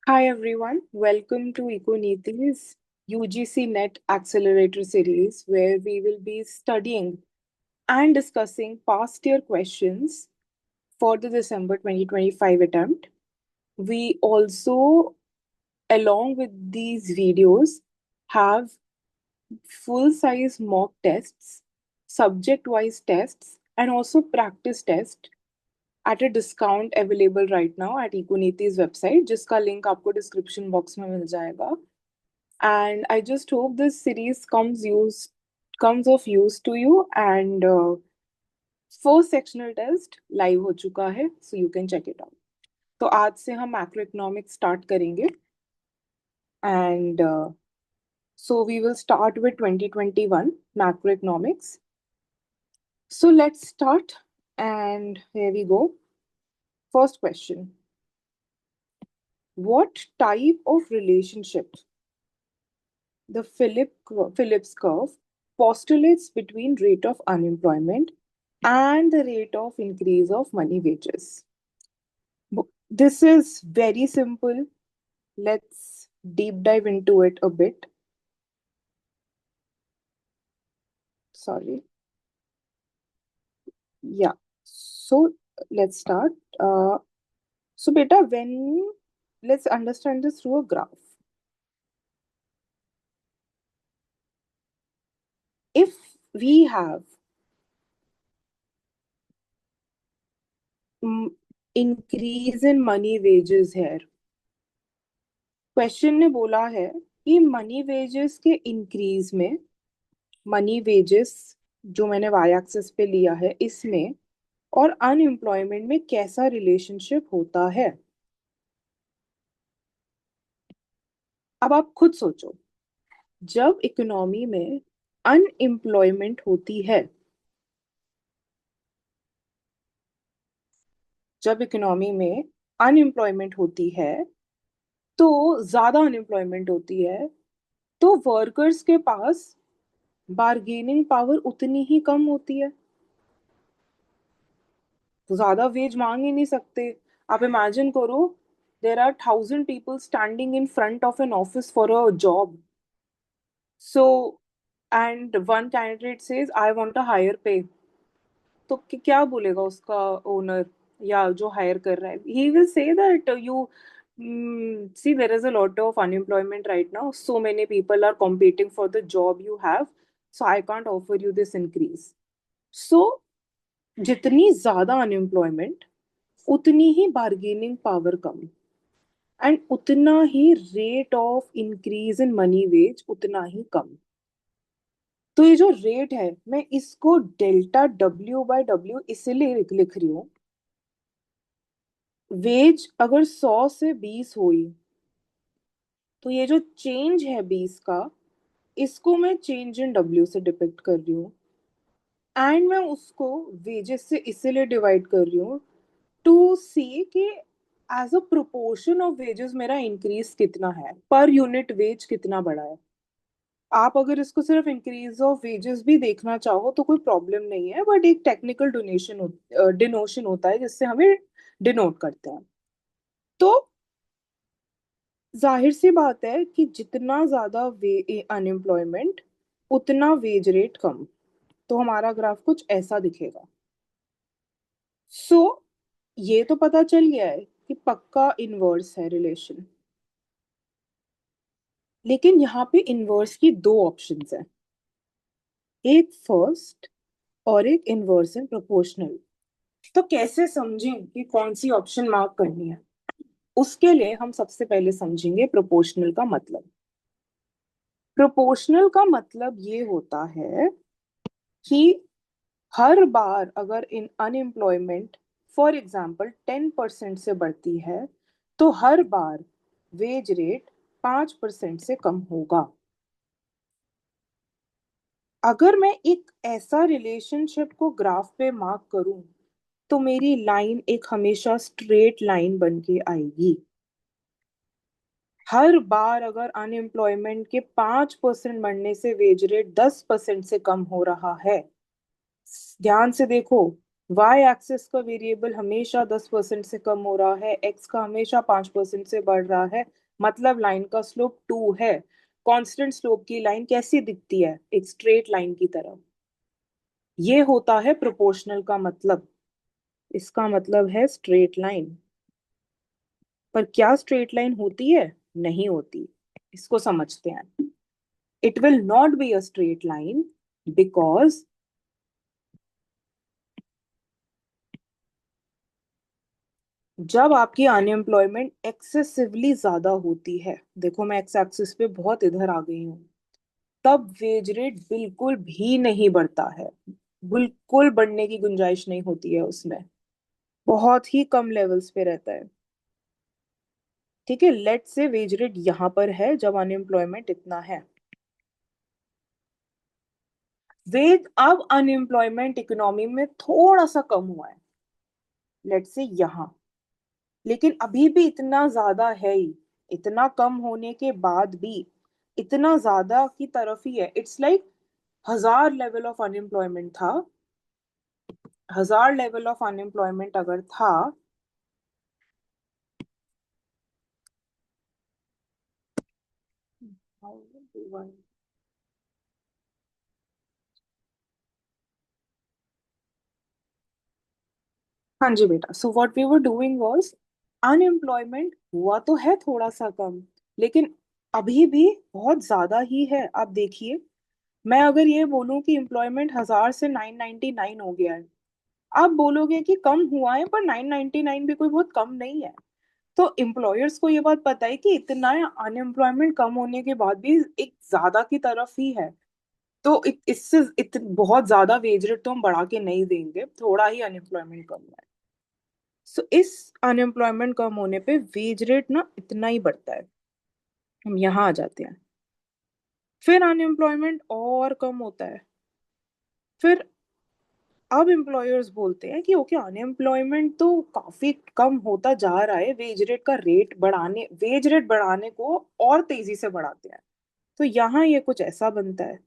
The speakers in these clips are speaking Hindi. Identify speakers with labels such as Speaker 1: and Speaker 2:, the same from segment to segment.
Speaker 1: Hi everyone, welcome to Econiti's UGC NET Accelerator series, where we will be studying and discussing past year questions for the December 2025 attempt. We also, along with these videos, have full size mock tests, subject wise tests, and also practice tests at a discount available right now at Econiti's website, जिसका link आपको description box में मिल जाएगा. And I just hope this series comes of use to you. And first sectional test live हो चुका है, so you can check it out. तो आज से हम मैक्रो इकोनॉमिक्स स्टार्ट करेंगे. And so we will start with 2021 macroeconomics. So let's start. And here we go. First question. What type of relationship the Phillips curve postulates between rate of unemployment and the rate of increase of money wages? This is very simple. Let's deep dive into it a bit. Sorry. Yeah. So let's start. So beta, when let's understand this through a graph. If we have increase in money wages here, question ने बोला है कि मनी वेजेस के इंक्रीज में मनी वेजेस जो मैंने वाई एक्सिस पे लिया है इसमें और अनएम्प्लॉयमेंट में कैसा रिलेशनशिप होता है. अब आप खुद सोचो, जब इकोनॉमी में अनएम्प्लॉयमेंट होती है, जब इकोनॉमी में अनएम्प्लॉयमेंट होती है तो ज्यादा अनएम्प्लॉयमेंट होती है, तो वर्कर्स के पास बार्गेनिंग पावर उतनी ही कम होती है. तो ज्यादा वेज मांग ही नहीं सकते. आप इमेजिन करो, there are 1,000 people standing in front of an office for a job. So and one candidate says I want a higher pay. तो क्या बोलेगा उसका ओनर या जो हायर कर रहा है? He will say that you see, there is a lot of unemployment right now, so many people are competing for the job you have, so I can't offer you this increase. So जितनी ज्यादा अनएम्प्लॉयमेंट उतनी ही बार्गेनिंग पावर कम, एंड उतना ही rate of increase in money wage उतना ही कम. तो ये जो रेट है, मैं इसको डेल्टा डब्ल्यू बाय डब्ल्यू इसलिए लिख रही हूँ. वेज अगर 100 से 20 हुई तो ये जो चेंज है 20 का, इसको मैं चेंज इन डब्ल्यू से डिपिक्ट कर रही हूँ. एंड मैं उसको वेजेस से इसीलिए डिवाइड कर रही हूँ टू सी कि as a proportion of wages मेरा इंक्रीज कितना है, पर यूनिट वेज कितना बड़ा है. आप अगर इसको सिर्फ इंक्रीज ऑफ वेजेस भी देखना चाहो तो कोई प्रॉब्लम नहीं है, बट एक टेक्निकल डिनोशन होता है जिससे हमें डिनोट करते हैं. तो जाहिर सी बात है कि जितना ज्यादा अनएम्प्लॉयमेंट उतना वेज रेट कम. तो हमारा ग्राफ कुछ ऐसा दिखेगा. सो ये तो पता चल गया है कि पक्का इनवर्स है रिलेशन. लेकिन यहाँ पे इनवर्स की दो ऑप्शंस हैं, एक फर्स्ट और एक इनवर्स एंड प्रोपोर्शनल. तो कैसे समझें कि कौन सी ऑप्शन मार्क करनी है? उसके लिए हम सबसे पहले समझेंगे प्रोपोर्शनल का मतलब. प्रोपोर्शनल का मतलब ये होता है कि हर बार अगर इन अनएम्प्लॉयमेंट फॉर एग्जाम्पल 10% से बढ़ती है, तो हर बार वेज रेट 5% से कम होगा. अगर मैं एक ऐसा रिलेशनशिप को ग्राफ पे मार्क करूं तो मेरी लाइन एक हमेशा स्ट्रेट लाइन बन के आएगी. हर बार अगर अनएम्प्लॉयमेंट के 5% बढ़ने से वेज रेट 10% से कम हो रहा है, ध्यान से देखो, वाई एक्सिस का वेरिएबल हमेशा 10% से कम हो रहा है, एक्स का हमेशा 5% से बढ़ रहा है, मतलब लाइन का स्लोप 2 है। कांस्टेंट स्लोप की लाइन कैसी दिखती है? एक स्ट्रेट लाइन की तरह। ये होता है प्रोपोर्शनल का मतलब। इसका मतलब है स्ट्रेट लाइन। पर क्या स्ट्रेट लाइन होती है? नहीं होती। इसको समझते हैं। It will not be a straight line because जब आपकी अनएम्प्लॉयमेंट एक्सेसिवली ज्यादा होती है, देखो मैं एक्स एक्सिस पे बहुत इधर आ गई हूँ, तब वेज रेट बिल्कुल भी नहीं बढ़ता है। बिल्कुल बढ़ने की गुंजाइश नहीं होती है उसमें। बहुत ही कम लेवल्स पे रहता है। ठीक है, लेट से वेज रेट यहाँ पर है जब अनएम्प्लॉयमेंट इतना है। वेज अब अनएम्प्लॉयमेंट इकोनॉमी में थोड़ा सा कम हुआ है, लेट से यहाँ। लेकिन अभी भी इतना ज्यादा है ही। इतना कम होने के बाद भी इतना ज्यादा की तरफ ही है। It's like 1000 level of unemployment था। 1000 लेवल ऑफ अनएम्प्लॉयमेंट अगर था, हाँ जी बेटा, so what we were doing was, unemployment हुआ तो है थोड़ा सा कम, लेकिन अभी भी बहुत ज्यादा ही है। आप देखिए, मैं अगर ये बोलूं कि एम्प्लॉयमेंट 1000 से 999 हो गया है, आप बोलोगे कि कम हुआ है, पर 999 भी कोई बहुत कम नहीं है। तो एम्प्लॉयर्स को ये बात पता है कि इतना अनएम्प्लॉयमेंट कम होने के बाद भी एक ज्यादा की तरफ ही है। तो इससे बहुत ज्यादा वेज रेट तो हम बढ़ा के नहीं देंगे, थोड़ा ही अनएम्प्लॉयमेंट कम है। सो इस अनएम्प्लॉयमेंट कम होने पे वेज रेट ना इतना ही बढ़ता है। हम यहाँ आ जाते हैं। फिर अनएम्प्लॉयमेंट और कम होता है। फिर अब एम्प्लॉयर्स बोलते हैं कि ओके, अनएम्प्लॉयमेंट तो काफी कम होता जा रहा है, वेज रेट बढ़ाने को और तेजी से बढ़ाते हैं। तो यहाँ ये कुछ ऐसा बनता है।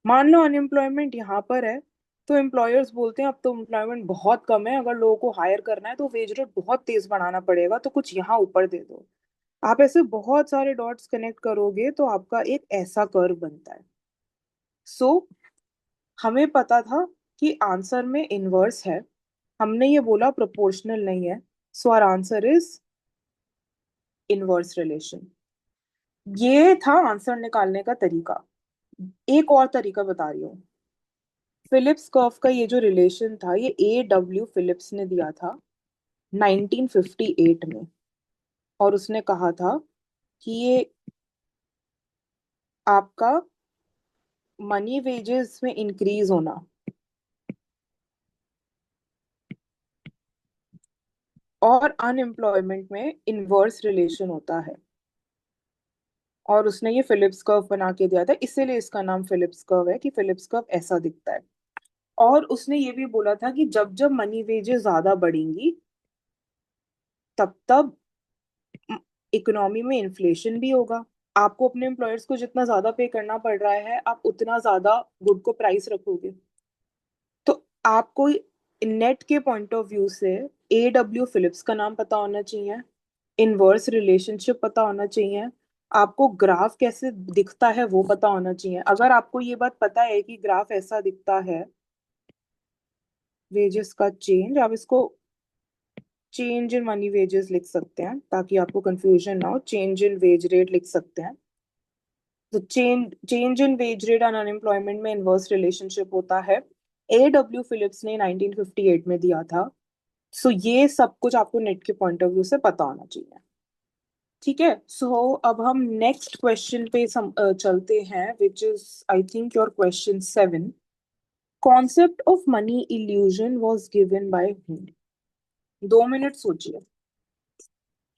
Speaker 1: मान लो अनएम्प्लॉयमेंट यहाँ पर है, तो एम्प्लॉयर्स बोलते हैं अब तो एम्प्लॉयमेंट बहुत कम है, अगर लोगों को हायर करना है तो वेज रेट बहुत तेज बढ़ाना पड़ेगा, तो कुछ यहाँ ऊपर दे दो। आप ऐसे बहुत सारे डॉट्स कनेक्ट करोगे तो आपका एक ऐसा कर्व बनता है। सो हमें पता था कि आंसर में इनवर्स है। हमने ये बोला प्रोपोर्शनल नहीं है। So our answer is inverse relation. ये था आंसर निकालने का तरीका। एक और तरीका बता रही हूँ। फिलिप्स कर्व का ये जो रिलेशन था, ये A W फिलिप्स ने दिया था 1958 में। और उसने कहा था कि ये आपका मनी वेजेस में इंक्रीज होना और अनएम्प्लॉयमेंट में इनवर्स रिलेशन होता है। और उसने ये फिलिप्स कर्व बना के दिया था, इसीलिए इसका नाम फिलिप्स कर्व है, कि फिलिप्स कर्व ऐसा दिखता है। और उसने ये भी बोला था कि जब जब मनी वेजेस ज्यादा बढ़ेंगी, तब तब इकोनॉमी में इन्फ्लेशन भी होगा। आपको अपने एम्प्लॉयर्स को जितना ज्यादा पे करना पड़ रहा है, आप उतना ज्यादा गुड को प्राइस रखोगे। तो आपको नेट के पॉइंट ऑफ व्यू से A W फिलिप्स का नाम पता होना चाहिए, इनवर्स रिलेशनशिप पता होना चाहिए, आपको ग्राफ कैसे दिखता है वो पता होना चाहिए। अगर आपको ये बात पता है कि ग्राफ ऐसा दिखता है, वेजेस का चेंज, आप इसको चेंज इन मनी वेजेस लिख सकते हैं ताकि आपको कंफ्यूजन ना हो। चेंज इन वेज रेट लिख सकते हैं। तो change in wage rate and unemployment में इनवर्स रिलेशनशिप होता है। A W फिलिप्स ने 1958 में दिया था। सो ये सब कुछ आपको नेट के पॉइंट ऑफ व्यू से पता होना चाहिए। ठीक है, सो अब हम नेक्स्ट क्वेश्चन पे चलते हैं, which is I think your question 7। Concept of money illusion was given by whom? 2 minute सोचिए।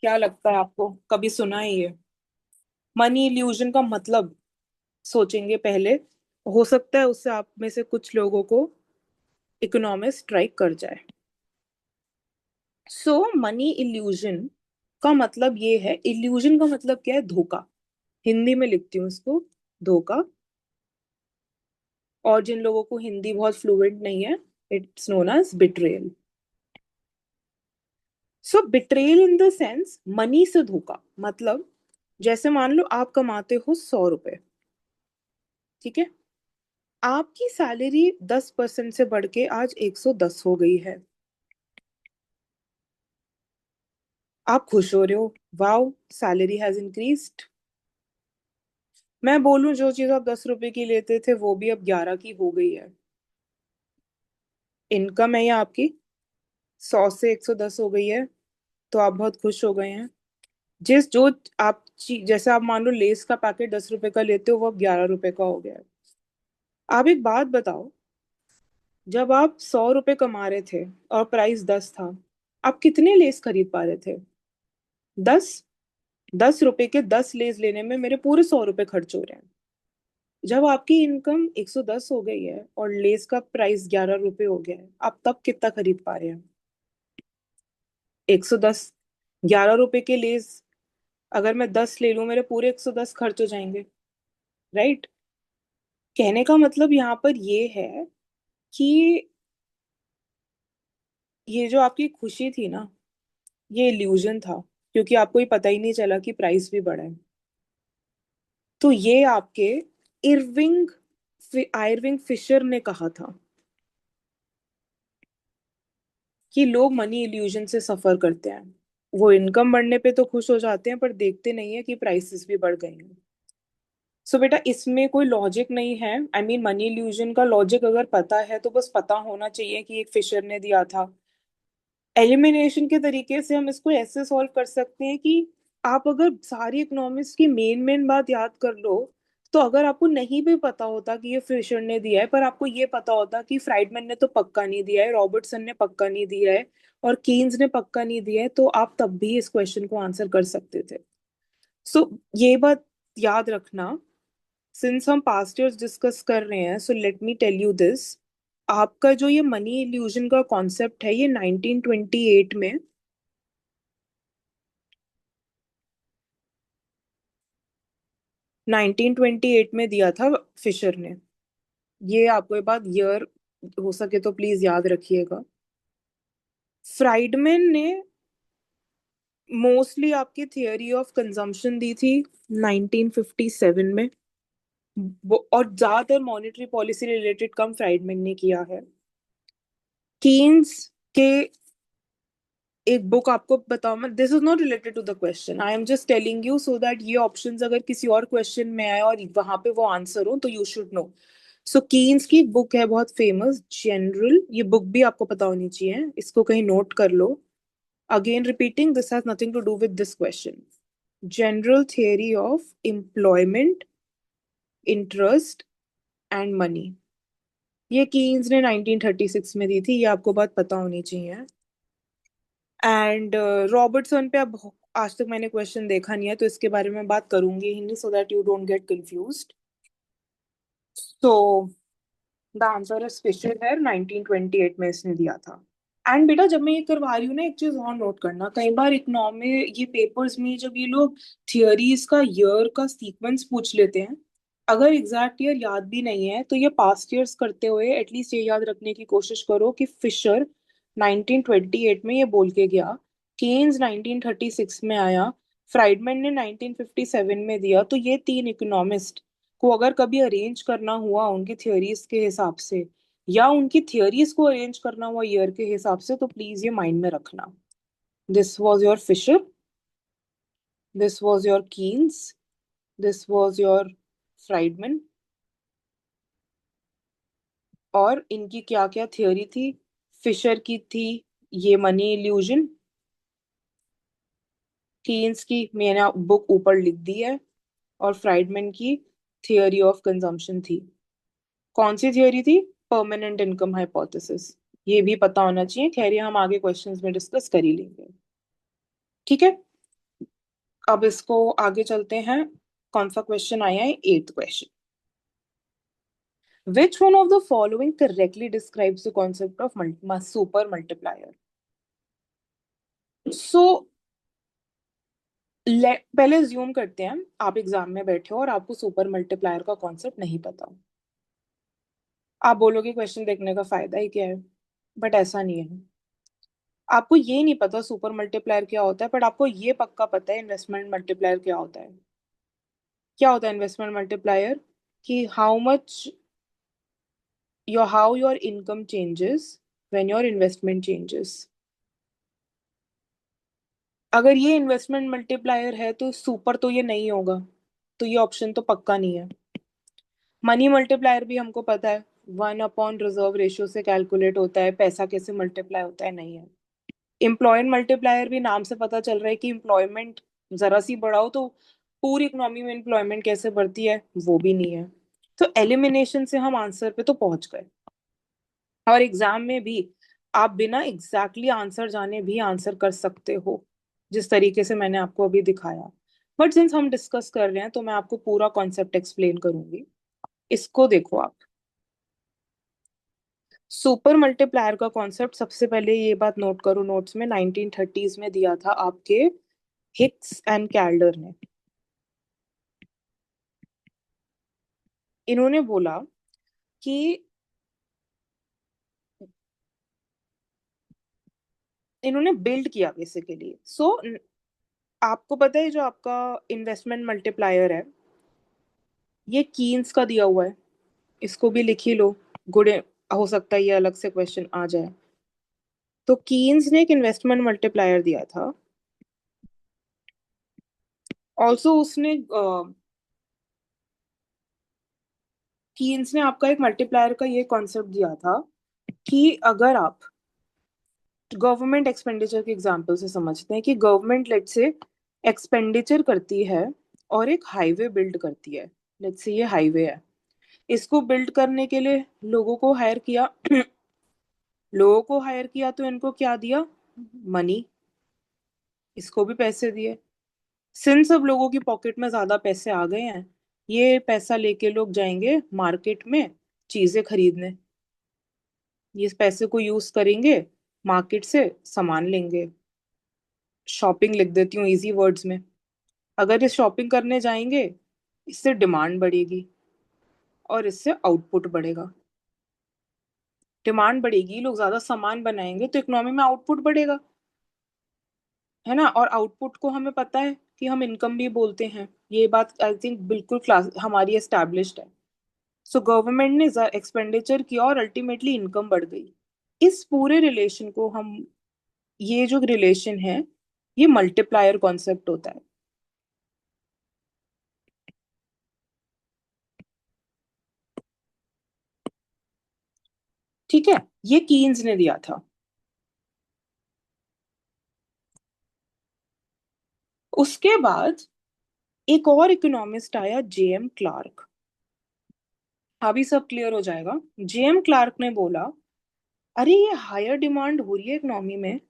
Speaker 1: क्या लगता है आपको, कभी सुना है ये? मनी इल्यूजन का मतलब सोचेंगे पहले। हो सकता है उससे आप में से कुछ लोगों को इकोनॉमिक्स स्ट्राइक कर जाए। सो मनी इल्यूजन का मतलब ये है, इल्यूजन का मतलब क्या है? धोखा। हिंदी में लिखती हूँ इसको, धोखा। और जिन लोगों को हिंदी बहुत फ्लुएंट नहीं है, It's known as betrayal. So betrayal in the sense money से धोखा, मतलब जैसे मान लो आप कमाते हो 100 रुपए, ठीक है, आपकी सैलरी 10% से बढ़ के आज 110 हो गई है। आप खुश हो रहे हो, वाओ सैलरी हैज इंक्रीज्ड। मैं बोलूं जो चीज आप 10 रुपए की लेते थे वो भी अब 11 की हो गई है। इनकम है ये आपकी 100 से 110 हो गई है, तो आप बहुत खुश हो गए हैं। जिस जो आप जैसे आप मान लो लेस का पैकेट 10 रुपए का लेते हो वो अब 11 रुपए का हो गया है। आप एक बात बताओ, जब आप 100 रुपए कमा रहे थे और प्राइस 10 था, आप कितने लेस खरीद पा रहे थे? 10। 10 रुपए के 10 लेस लेने में मेरे पूरे 100 रुपए खर्च हो रहे हैं। जब आपकी इनकम 110 हो गई है और लेस का प्राइस 11 रुपए हो गया है, आप तब कितना खरीद पा रहे हैं? 110। 11 रुपए के लेस अगर मैं 10 ले लूं मेरे पूरे 110 खर्च हो जाएंगे, राइट? कहने का मतलब यहाँ पर ये है कि ये जो आपकी खुशी थी ना, ये इल्यूजन था, क्योंकि आपको ये पता ही नहीं चला कि प्राइस भी बढ़ा है। तो ये आपके इरविंग आयरविंग फिशर ने कहा था कि लोग मनी इल्यूजन से सफर करते हैं। वो इनकम बढ़ने पे तो खुश हो जाते हैं पर देखते नहीं है कि प्राइसेस भी बढ़ गए हैं। सो बेटा इसमें कोई लॉजिक नहीं है। आई मीन मनी इल्यूजन का लॉजिक अगर पता है तो बस पता होना चाहिए कि एक फिशर ने दिया था। एलिमिनेशन के तरीके से हम इसको ऐसे सॉल्व कर सकते हैं कि आप अगर सारी इकोनॉमिक्स की मेन मेन बात याद कर लो, तो अगर आपको नहीं भी पता होता कि ये फिशर ने दिया है पर आपको ये पता होता कि फ्राइडमैन ने तो पक्का नहीं दिया है, रॉबर्टसन ने पक्का नहीं दिया है और कीन्स ने पक्का नहीं दिया है, तो आप तब भी इस क्वेश्चन को आंसर कर सकते थे। सो ये बात याद रखना। सिंस हम पास्ट ईयर्स डिस्कस कर रहे हैं, so let me tell you this. आपका जो ये मनी इल्यूजन का कॉन्सेप्ट है ये 1928 में 1928 में दिया था फिशर ने। ये आपको ये बात ईयर हो सके तो प्लीज याद रखिएगा। फ्राइडमैन ने मोस्टली आपकी थियोरी ऑफ कंजम्पशन दी थी 1957 में। और ज्यादातर मॉनेटरी पॉलिसी रिलेटेड काम फ्राइडमैन ने किया है। कीन्स के एक बुक आपको बताओ, मैं this is not related to the question, I am just telling you so that ये ऑप्शंस अगर किसी और क्वेश्चन में आए और वहां पे वो आंसर हो तो you should know. So Keynes की एक बुक है बहुत फेमस, जनरल, ये बुक भी आपको पता होनी चाहिए, इसको कहीं नोट कर लो। Again repeating, this has nothing to do with this question. General theory of employment, interest and money, ये कीन्स ने 1936 में दी थी, ये आपको बात पता होनी चाहिए। एंड रॉबर्टसन पे अब आज तक मैंने क्वेश्चन देखा नहीं है तो इसके बारे में बात करूंगी ही नहीं, so that you don't get confused. So the answer is Fisher है, 1928 में इसने दिया था। एंड बेटा जब मैं ये करवा रही हूँ ना, एक चीज और नोट करना, कई बार इकोनॉमी ये पेपर्स में जब ये लोग थियरीज का ईयर का सीक्वेंस पूछ लेते हैं, अगर एग्जैक्ट ईयर याद भी नहीं है तो ये पास्ट ईयर्स करते हुए एटलीस्ट ये याद रखने की कोशिश करो कि फिशर 1928 में ये बोल के गया, केन्स 1936 में आया, फ्राइडमैन ने 1957 में दिया। तो ये तीन इकोनॉमिस्ट को अगर कभी अरेंज करना हुआ उनकी थियरीज के हिसाब से या उनकी थियरीज को अरेंज करना हुआ ईयर के हिसाब से, तो प्लीज ये माइंड में रखना। This was your Fisher, this was your Keynes, this was your Friedman. और इनकी क्या क्या थियरी थी? फिशर की थी ये मनी इल्यूजन, कीन्स की मैंने बुक ऊपर लिख दी है, और फ्राइडमैन की थियरी ऑफ कंजम्पशन थी। कौन सी थियरी थी? Permanent income hypothesis. ये भी पता होना चाहिए, खैर ये हम आगे क्वेश्चंस में डिस्कस कर ही लेंगे। ठीक है, अब इसको आगे चलते हैं। कौन सा क्वेश्चन आया है? Eighth question. Which one of the following correctly describes the concept of super multiplier? So पहले ज्यूम करते हैं आप एग्जाम में बैठे हो और आपको सुपर मल्टीप्लायर का कॉन्सेप्ट नहीं पता। आप बोलोगे क्वेश्चन देखने का फायदा ही क्या है? बट ऐसा नहीं है। आपको ये नहीं पता सुपर मल्टीप्लायर क्या होता है, बट आपको ये पक्का पता है इन्वेस्टमेंट मल्टीप्लायर क्या होता है। क्या होता है इन्वेस्टमेंट मल्टीप्लायर? कि how your income changes when your investment changes। अगर ये इन्वेस्टमेंट मल्टीप्लायर है तो सुपर तो ये नहीं होगा, तो ये ऑप्शन तो पक्का नहीं है। मनी मल्टीप्लायर भी हमको पता है, 1/रिजर्व रेशियो से कैलकुलेट होता है, पैसा कैसे मल्टीप्लाई होता है, नहीं है। एम्प्लॉयमेंट मल्टीप्लायर भी नाम से पता चल रहा है कि एम्प्लॉयमेंट जरा सी बढ़ाओ तो पूरी इकोनॉमी में एम्प्लॉयमेंट कैसे बढ़ती है, वो भी नहीं है। तो एलिमिनेशन से हम आंसर पे तो पहुंच गए। और एग्जाम में भी आप बिना एग्जैक्टली आंसर जाने भी आंसर कर सकते हो, जिस तरीके से मैंने आपको अभी दिखाया। बट सिंस हम डिस्कस कर रहे हैं तो मैं आपको पूरा कॉन्सेप्ट एक्सप्लेन करूंगी। इसको देखो आप। सुपर मल्टीप्लायर का कॉन्सेप्ट सबसे पहले ये बात नोट करो, नोट्स में 1930s में दिया था आपके हिक्स एंड कैल्डर ने। इन्होंने बोला कि इन्होंने बिल्ड किया बेसिकली। आपको पता है जो आपका इन्वेस्टमेंट मल्टीप्लायर है, ये कीन्स का दिया हुआ है। इसको भी लिख ही लो, गुड। हो सकता है ये अलग से क्वेश्चन आ जाए। तो कीन्स ने एक इन्वेस्टमेंट मल्टीप्लायर दिया था। ऑल्सो उसने कीन्स ने आपका एक मल्टीप्लायर का ये कॉन्सेप्ट दिया था कि अगर आप गवर्नमेंट एक्सपेंडिचर के एग्जांपल से समझते हैं कि गवर्नमेंट लेट से एक्सपेंडिचर करती है और एक हाईवे बिल्ड करती है। लेट से ये हाईवे है, इसको बिल्ड करने के लिए लोगों को हायर किया। लोगों को हायर किया तो इनको क्या दिया? मनी। इसको भी पैसे दिए। सिंस अब लोगों की पॉकेट में ज्यादा पैसे आ गए हैं, ये पैसा लेके लोग जाएंगे मार्केट में चीजें खरीदने। ये इस पैसे को यूज करेंगे, मार्केट से सामान लेंगे। शॉपिंग लिख देती हूँ इजी वर्ड्स में। अगर ये शॉपिंग करने जाएंगे, इससे डिमांड बढ़ेगी और इससे आउटपुट बढ़ेगा। डिमांड बढ़ेगी, लोग ज्यादा सामान बनाएंगे तो इकोनॉमी में आउटपुट बढ़ेगा, है ना। और आउटपुट को हमें पता है कि हम इनकम भी बोलते हैं। ये बात आई थिंक बिल्कुल क्लास हमारी एस्टैब्लिश्ड है। सो गवर्नमेंट ने एक्सपेंडिचर किया और अल्टीमेटली इनकम बढ़ गई। इस पूरे रिलेशन को हम, ये जो रिलेशन है, ये मल्टीप्लायर कॉन्सेप्ट होता है। ठीक है, ये कीन्स ने दिया था। उसके बाद एक और इकोनॉमिस्ट आया, जेएम क्लार्क। अभी सब क्लियर हो जाएगा। जेएम क्लार्क ने बोला, अरे ये हायर डिमांड हो रही है इकोनॉमी में,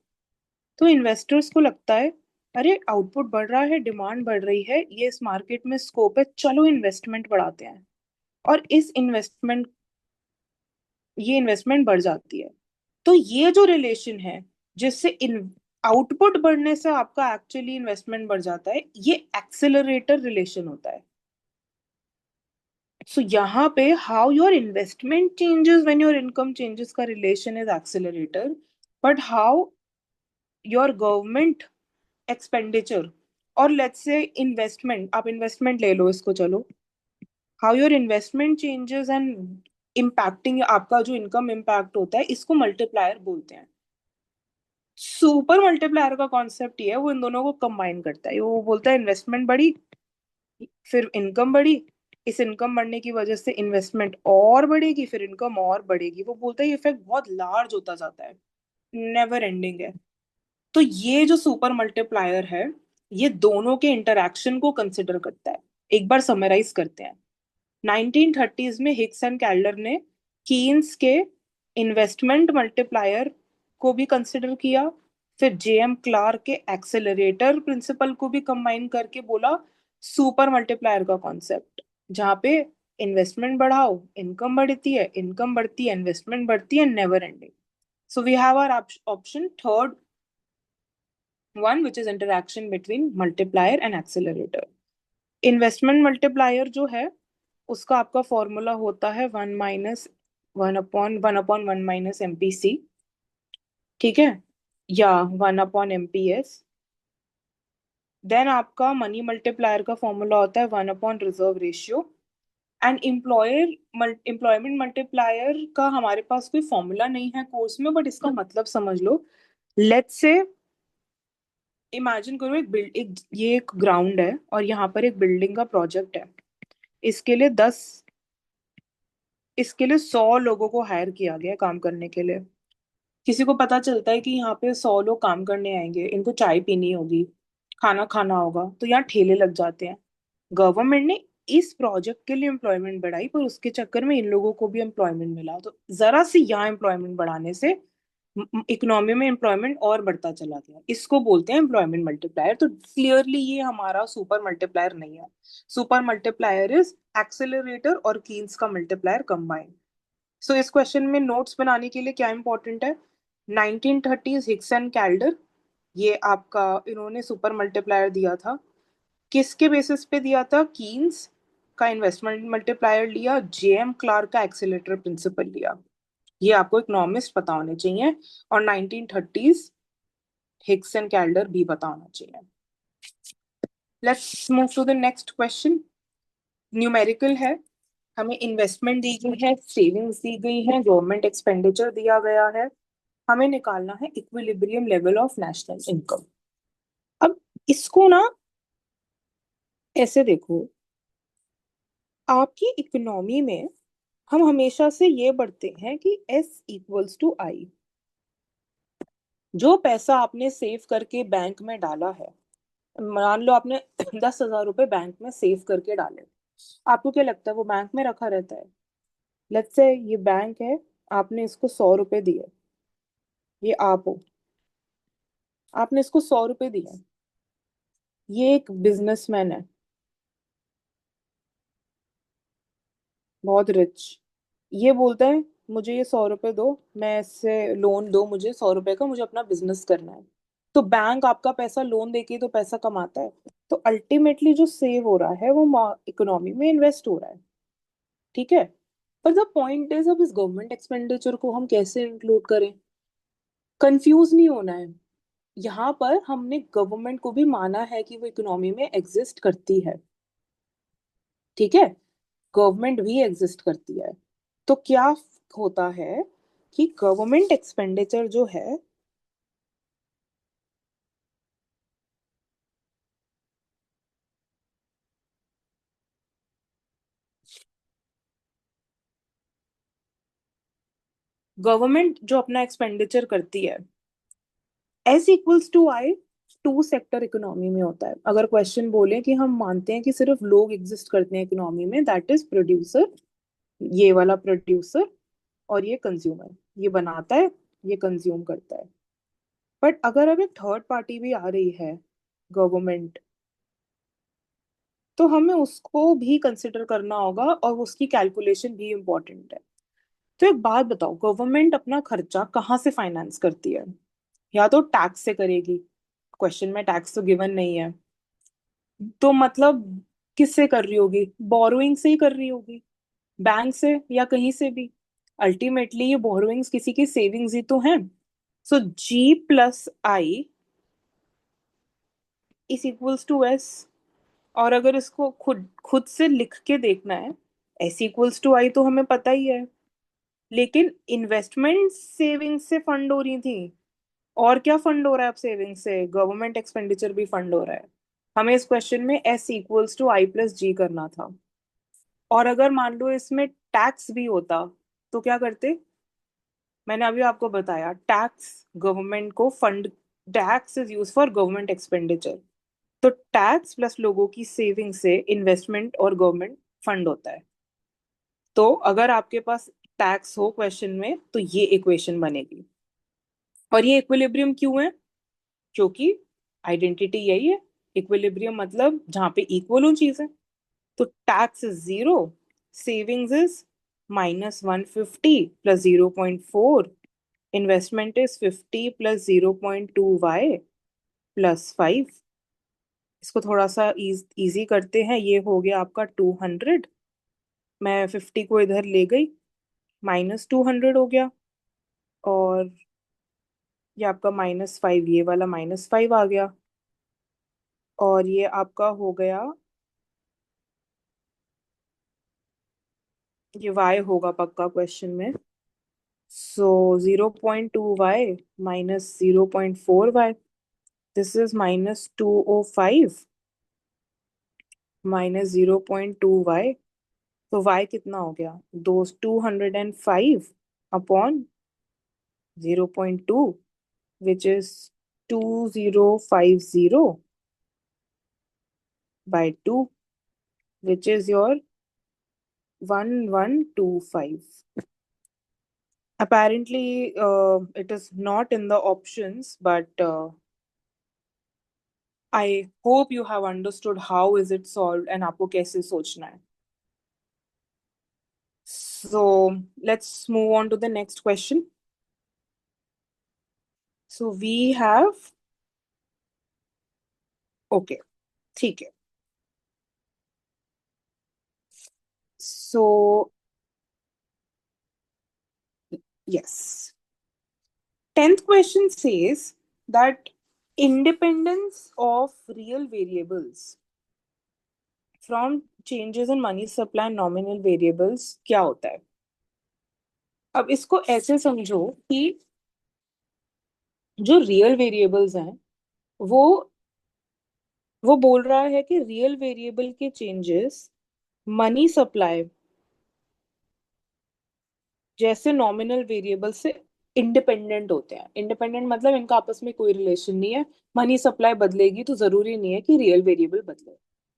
Speaker 1: तो इन्वेस्टर्स को लगता है अरे आउटपुट बढ़ रहा है, डिमांड बढ़ रही है, ये इस मार्केट में स्कोप है, चलो इन्वेस्टमेंट बढ़ाते हैं। और ये इन्वेस्टमेंट बढ़ जाती है। तो ये जो रिलेशन है, जिससे इन आउटपुट बढ़ने से आपका एक्चुअली इन्वेस्टमेंट बढ़ जाता है, ये एक्सेलरेटर रिलेशन होता है। सो यहाँ पे how your investment changes when your income changes का relation is accelerator. But how your government expenditure, और लेट्स से इन्वेस्टमेंट, आप इन्वेस्टमेंट ले लो इसको, चलो, how your investment changes and impacting आपका जो इनकम इम्पैक्ट होता है, इसको मल्टीप्लायर बोलते हैं। सुपर मल्टीप्लायर का कॉन्सेप्ट ये है, वो इन दोनों को कंबाइन करता है। वो बोलता है इन्वेस्टमेंट बढ़ी, फिर इनकम बढ़ी, इस इनकम बढ़ने की वजह से इन्वेस्टमेंट और बढ़ेगी, फिर इनकम और बढ़ेगी। वो बोलता है ये इफेक्ट बहुत लार्ज होता जाता है, नेवर एंडिंग है। तो ये जो सुपर मल्टीप्लायर है, ये दोनों के इंटरैक्शन को कंसिडर करता है। एक बार समराइज करते हैं। 1930s में हिक्स एंड कैल्डर ने कीन्स के इन्वेस्टमेंट मल्टीप्लायर को भी कंसिडर किया, फिर जेएम क्लार्क के एक्सेलरेटर प्रिंसिपल को भी कंबाइन करके बोला सुपर मल्टीप्लायर का कॉन्सेप्ट, जहाँ पे इन्वेस्टमेंट बढ़ाओ इनकम बढ़ती है, इनकम बढ़ती है इन्वेस्टमेंट बढ़ती है, never ending. So we have our option third one, which is interaction between multiplier and accelerator. Investment multiplier जो है, उसका आपका फॉर्मूला होता है one upon one minus MPC। ठीक है, या 1/MPS। देन आपका मनी मल्टीप्लायर का फॉर्मूला होता है 1/रिजर्व रेशियो। एंड एम्प्लॉयमेंट मल्टीप्लायर का हमारे पास कोई फॉर्मूला नहीं है कोर्स में, बट इसका मतलब समझ लो। लेट्स से इमेजिन करो ये एक ग्राउंड है और यहाँ पर एक बिल्डिंग का प्रोजेक्ट है। इसके लिए 100 लोगों को हायर किया गया है काम करने के लिए। किसी को पता चलता है कि यहाँ पे 100 लोग काम करने आएंगे, इनको चाय पीनी होगी, खाना खाना होगा, तो यहाँ ठेले लग जाते हैं। गवर्नमेंट ने इस प्रोजेक्ट के लिए एम्प्लॉयमेंट बढ़ाई, पर उसके चक्कर में इन लोगों को भी एम्प्लॉयमेंट मिला, तो जरा सी यहाँ एम्प्लॉयमेंट बढ़ाने से इकोनॉमी में एम्प्लॉयमेंट और बढ़ता चला गया। इसको बोलते हैं एम्प्लॉयमेंट मल्टीप्लायर। तो क्लियरली ये हमारा सुपर मल्टीप्लायर नहीं है। सुपर मल्टीप्लायर इज एक्सेलरेटर और कीन्स का मल्टीप्लायर कंबाइंड। सो इस क्वेश्चन में नोट्स बनाने के लिए क्या इंपॉर्टेंट है? 1930s हिक्स एंड कैल्डर, ये आपका इन्होंने सुपर मल्टीप्लायर दिया था। किसके बेसिस पे दिया था? कीन्स का इन्वेस्टमेंट मल्टीप्लायर लिया, जेएम क्लार्क का एक्सेलेरेटर प्रिंसिपल लिया। ये आपको इकोनॉमिस्ट पता होने चाहिए, और 1930s हिक्स एंड कैल्डर भी पता होना चाहिए। Let's move to the next question. Numerical है। हमें इन्वेस्टमेंट दी गई है, सेविंग्स दी गई है, गवर्नमेंट एक्सपेंडिचर दिया गया है। हमें निकालना है equilibrium level of national income. अब इसको ना ऐसे देखो, आपकी इकोनॉमी में हम हमेशा से ये पढ़ते हैं कि S=I। जो पैसा आपने सेव करके बैंक में डाला है, मान लो आपने 10,000 रुपए बैंक में सेव करके डाले, आपको क्या लगता है वो बैंक में रखा रहता है? लेट्स से ये बैंक है, आपने इसको 100 रुपए दिए। ये आप हो, आपने इसको 100 रुपए दिए। ये एक बिजनेसमैन है, बहुत रिच। ये बोलता है मुझे ये 100 रुपए दो, मैं इससे लोन दो मुझे 100 रुपए का, मुझे अपना बिजनेस करना है। तो बैंक आपका पैसा लोन देके तो पैसा कमाता है। तो अल्टीमेटली जो सेव हो रहा है वो इकोनॉमी में इन्वेस्ट हो रहा है। ठीक है, पर द पॉइंट इज अब इस गवर्नमेंट एक्सपेंडिचर को हम कैसे इंक्लूड करें? कंफ्यूज नहीं होना है। यहाँ पर हमने गवर्नमेंट को भी माना है कि वो इकोनॉमी में एग्जिस्ट करती है। ठीक है, गवर्नमेंट भी एग्जिस्ट करती है। तो क्या होता है कि गवर्नमेंट एक्सपेंडिचर जो है, गवर्नमेंट जो अपना एक्सपेंडिचर करती है, S=I। टू सेक्टर इकोनॉमी में होता है। अगर क्वेश्चन बोले कि हम मानते हैं कि सिर्फ लोग एग्जिस्ट करते हैं इकोनॉमी में, दैट इज प्रोड्यूसर, ये वाला प्रोड्यूसर, और ये कंज्यूमर, ये बनाता है, ये कंज्यूम करता है। बट अगर अब एक थर्ड पार्टी भी आ रही है, गवर्नमेंट, तो हमें उसको भी कंसिडर करना होगा और उसकी कैलकुलेशन भी इम्पोर्टेंट है। तो एक बात बताओ, गवर्नमेंट अपना खर्चा कहाँ से फाइनेंस करती है? या तो टैक्स से करेगी, क्वेश्चन में टैक्स तो गिवन नहीं है, तो मतलब किससे कर रही होगी? बोरोइंग से ही कर रही होगी, बैंक से या कहीं से भी। अल्टीमेटली ये बोरोइंग्स किसी की सेविंग्स ही तो हैं। सो G+I is equals to S। और अगर इसको खुद खुद से लिख के देखना है, S=I तो हमें पता ही है, लेकिन इन्वेस्टमेंट सेविंग से फंड हो रही थी। और क्या फंड हो रहा है अब सेविंग से? गवर्नमेंट एक्सपेंडिचर भी फंड हो रहा है। हमें इस क्वेश्चन में S=I+G करना था। और अगर मान लो इसमें टैक्स भी होता, तो क्या करते? मैंने अभी आपको बताया, टैक्स गवर्नमेंट को fund, tax is use for government expenditure. तो टैक्स प्लस लोगों की सेविंग से इन्वेस्टमेंट और गवर्नमेंट फंड होता है। तो अगर आपके पास टैक्स हो क्वेश्चन में, तो ये इक्वेशन बनेगी। और ये इक्विलिब्रियम क्यों है? क्योंकि आइडेंटिटी यही है, इक्विलिब्रियम मतलब जहां पे इक्वल हो चीजें। तो tax is 0, savings is -150 plus 0.4, investment is 50 plus 0.2y plus 5। इसको थोड़ा सा इजी करते हैं, ये हो गया आपका 200। मैं 50 को इधर ले गई, -200 हो गया। और ये आपका -5, ये वाला -5 आ गया, और ये आपका हो गया, ये y होगा पक्का क्वेश्चन में। सो 0.2y -0.4y, this is -205 -0.2y। तो y कितना हो गया, 205 upon 0.2, which is 2050 by 2, which is your 1125. Apparently, it is not in the options, but I hope you have understood how is it solved and आपको कैसे सोचना है. So let's move on to the next question. So we have, okay, ठीक है. So yes, 10th question says that independence of real variables from changes in money supply and nominal variables क्या होता है. अब इसको ऐसे समझो कि जो रियल वेरिएबल्स हैं, वो वो बोल रहा है कि रियल वेरिएबल के चेंजेस मनी सप्लाई जैसे नॉमिनल वेरिएबल से इंडिपेंडेंट होते हैं. इंडिपेंडेंट मतलब इनका आपस में कोई रिलेशन नहीं है. मनी सप्लाई बदलेगी तो जरूरी नहीं है कि रियल वेरिएबल बदले.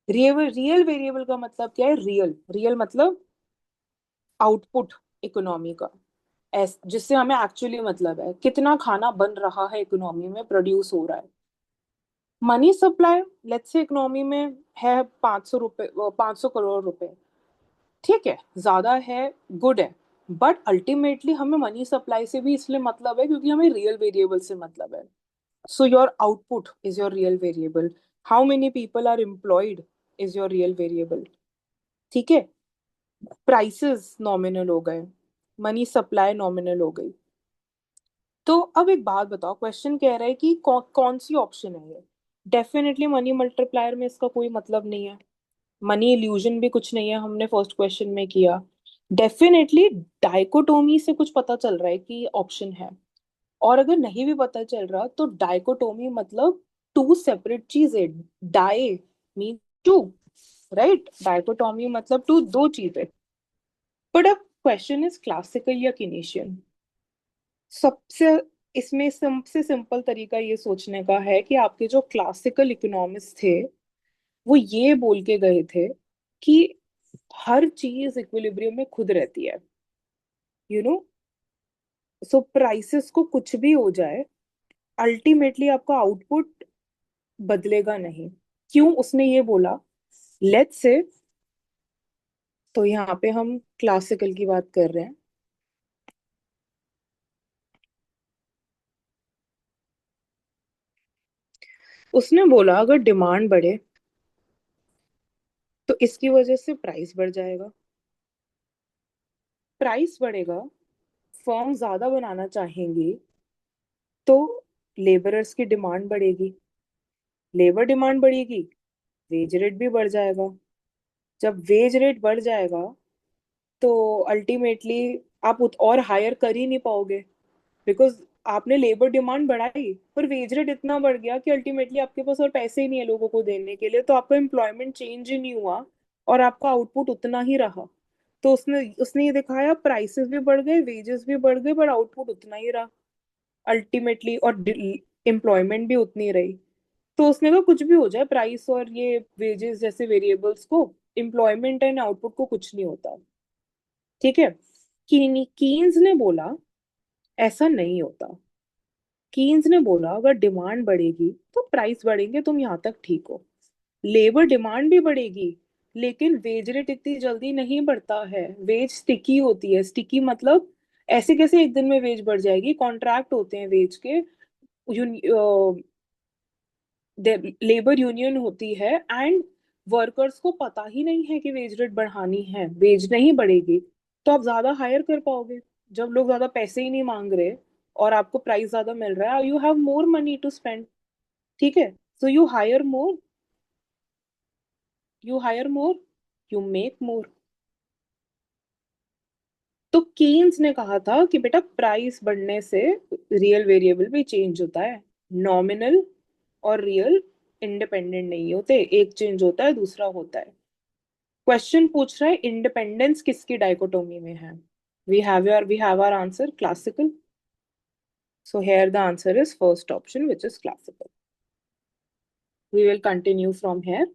Speaker 1: रियल वेरिएबल का मतलब क्या है, रियल रियल मतलब आउटपुट इकोनॉमी का, जिससे हमें एक्चुअली मतलब है कितना खाना बन रहा है, इकोनॉमी में प्रोड्यूस हो रहा है. Money supply, let's say economy में है 500 रुपए, 500 करोड़ रुपए, ठीक है, ज्यादा है, गुड है. बट अल्टीमेटली हमें मनी सप्लाई से भी इसलिए मतलब है क्योंकि हमें रियल वेरिएबल से मतलब है. So your output is your real variable. How many people are employed is your real variable. ठीक है. प्राइसेस नॉमिनल हो गए, मनी सप्लाई नॉमिनल हो गई. तो अब एक बात बताओ, क्वेश्चन कह रहा है कि कौन सी ऑप्शन है ये. डेफिनेटली मनी मल्टीप्लायर में इसका कोई मतलब नहीं है. मनी इल्यूजन भी कुछ नहीं है, हमने फर्स्ट क्वेश्चन में किया. डेफिनेटली डाइकोटोमी से कुछ पता चल रहा है कि ऑप्शन है. और अगर नहीं भी पता चल रहा तो डाइकोटोमी मतलब टू सेपरेट चीजें. Di mean two, right. Dichotomy मतलब टू, दो चीजें. बट अब क्वेश्चन इज क्लासिकल या किनेशियन. सबसे इसमें सबसे सिंपल तरीका ये सोचने का है कि आपके जो क्लासिकल इकोनॉमिस्ट थे वो ये बोल के गए थे कि हर चीज इक्विलिब्रियम में खुद रहती है, यू नो. सो प्राइसेस को कुछ भी हो जाए, अल्टीमेटली आपका आउटपुट बदलेगा नहीं. क्यों उसने ये बोला, लेट्स से, तो यहाँ पे हम क्लासिकल की बात कर रहे हैं. उसने बोला अगर डिमांड बढ़े तो इसकी वजह से प्राइस बढ़ जाएगा. प्राइस बढ़ेगा, फर्म ज्यादा बनाना चाहेंगी, तो लेबरर्स की डिमांड बढ़ेगी. लेबर डिमांड बढ़ेगी, वेज रेट भी बढ़ जाएगा. जब वेज रेट बढ़ जाएगा तो अल्टीमेटली आप और हायर कर ही नहीं पाओगे, बिकॉज आपने लेबर डिमांड बढ़ाई पर वेज रेट इतना बढ़ गया कि अल्टीमेटली आपके पास और पैसे ही नहीं है लोगों को देने के लिए, तो आपका एम्प्लॉयमेंट चेंज ही नहीं हुआ और आपका आउटपुट उतना ही रहा. तो उसने उसने ये दिखाया प्राइसेस भी बढ़ गए, वेजेस भी बढ़ गए, पर आउटपुट उतना ही रहा अल्टीमेटली, और एम्प्लॉयमेंट भी उतनी रही. तो उसने कहा कुछ भी हो जाए, प्राइस और ये वेजेस जैसे वेरिएबल्स को, एम्प्लॉयमेंट एंड आउटपुट को कुछ नहीं होता. ठीक है. कीन्स ने बोला ऐसा नहीं होता. कीन्स ने बोला अगर डिमांड बढ़ेगी तो प्राइस बढ़ेंगे, तुम यहाँ तक ठीक हो. लेबर डिमांड भी बढ़ेगी, लेकिन वेज रेट इतनी जल्दी नहीं बढ़ता है. वेज स्टिकी होती है. स्टिकी मतलब ऐसे कैसे एक दिन में वेज बढ़ जाएगी, कॉन्ट्रैक्ट होते हैं वेज के. लेबर यूनियन होती है एंड वर्कर्स को पता ही नहीं है कि वेज रेट बढ़ानी है, वेज नहीं बढ़ेगी तो आप ज्यादा हायर कर पाओगे. जब लोग ज्यादा पैसे ही नहीं मांग रहे और आपको प्राइस ज्यादा मिल रहा है, you have more money to spend. ठीक है, so you hire more, you hire more, you make more. तो केन्स ने कहा था कि बेटा प्राइस बढ़ने से रियल वेरिएबल भी चेंज होता है। नॉमिनल और रियल इंडिपेंडेंट नहीं होते, एक चेंज होता है दूसरा होता है। क्वेश्चन पूछ रहा है इंडिपेंडेंस किसकी डाइकोटोमी में है। We have our answer classical, so here the answer is first option, which is classical. We will continue from here.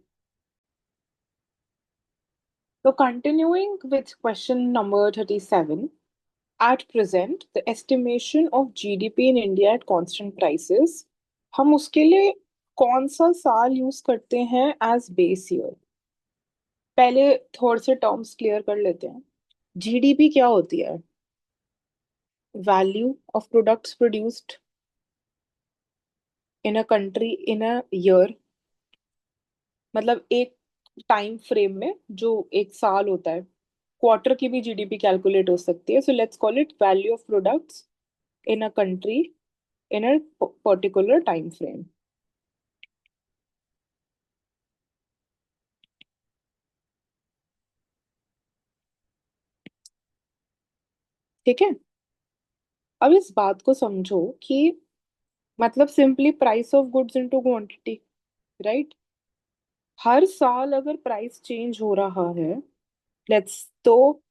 Speaker 1: So continuing with question number 37. At present, the estimation of GDP in India at constant prices, हम उसके लिए कौन सा साल यूज करते हैं एज बेस ईयर। पहले थोड़े से टर्म्स क्लियर कर लेते हैं। जीडीपी क्या होती है? Value of products produced in a country in a year, मतलब एक टाइम फ्रेम में, जो एक साल होता है। क्वार्टर की भी जीडीपी कैलकुलेट हो सकती है, so let's call it value of products in a country in a particular time frame. ठीक है, अब इस बात को समझो कि मतलब simply price of goods into quantity, right. हर साल अगर प्राइस चेंज हो रहा है, लेट्स, तो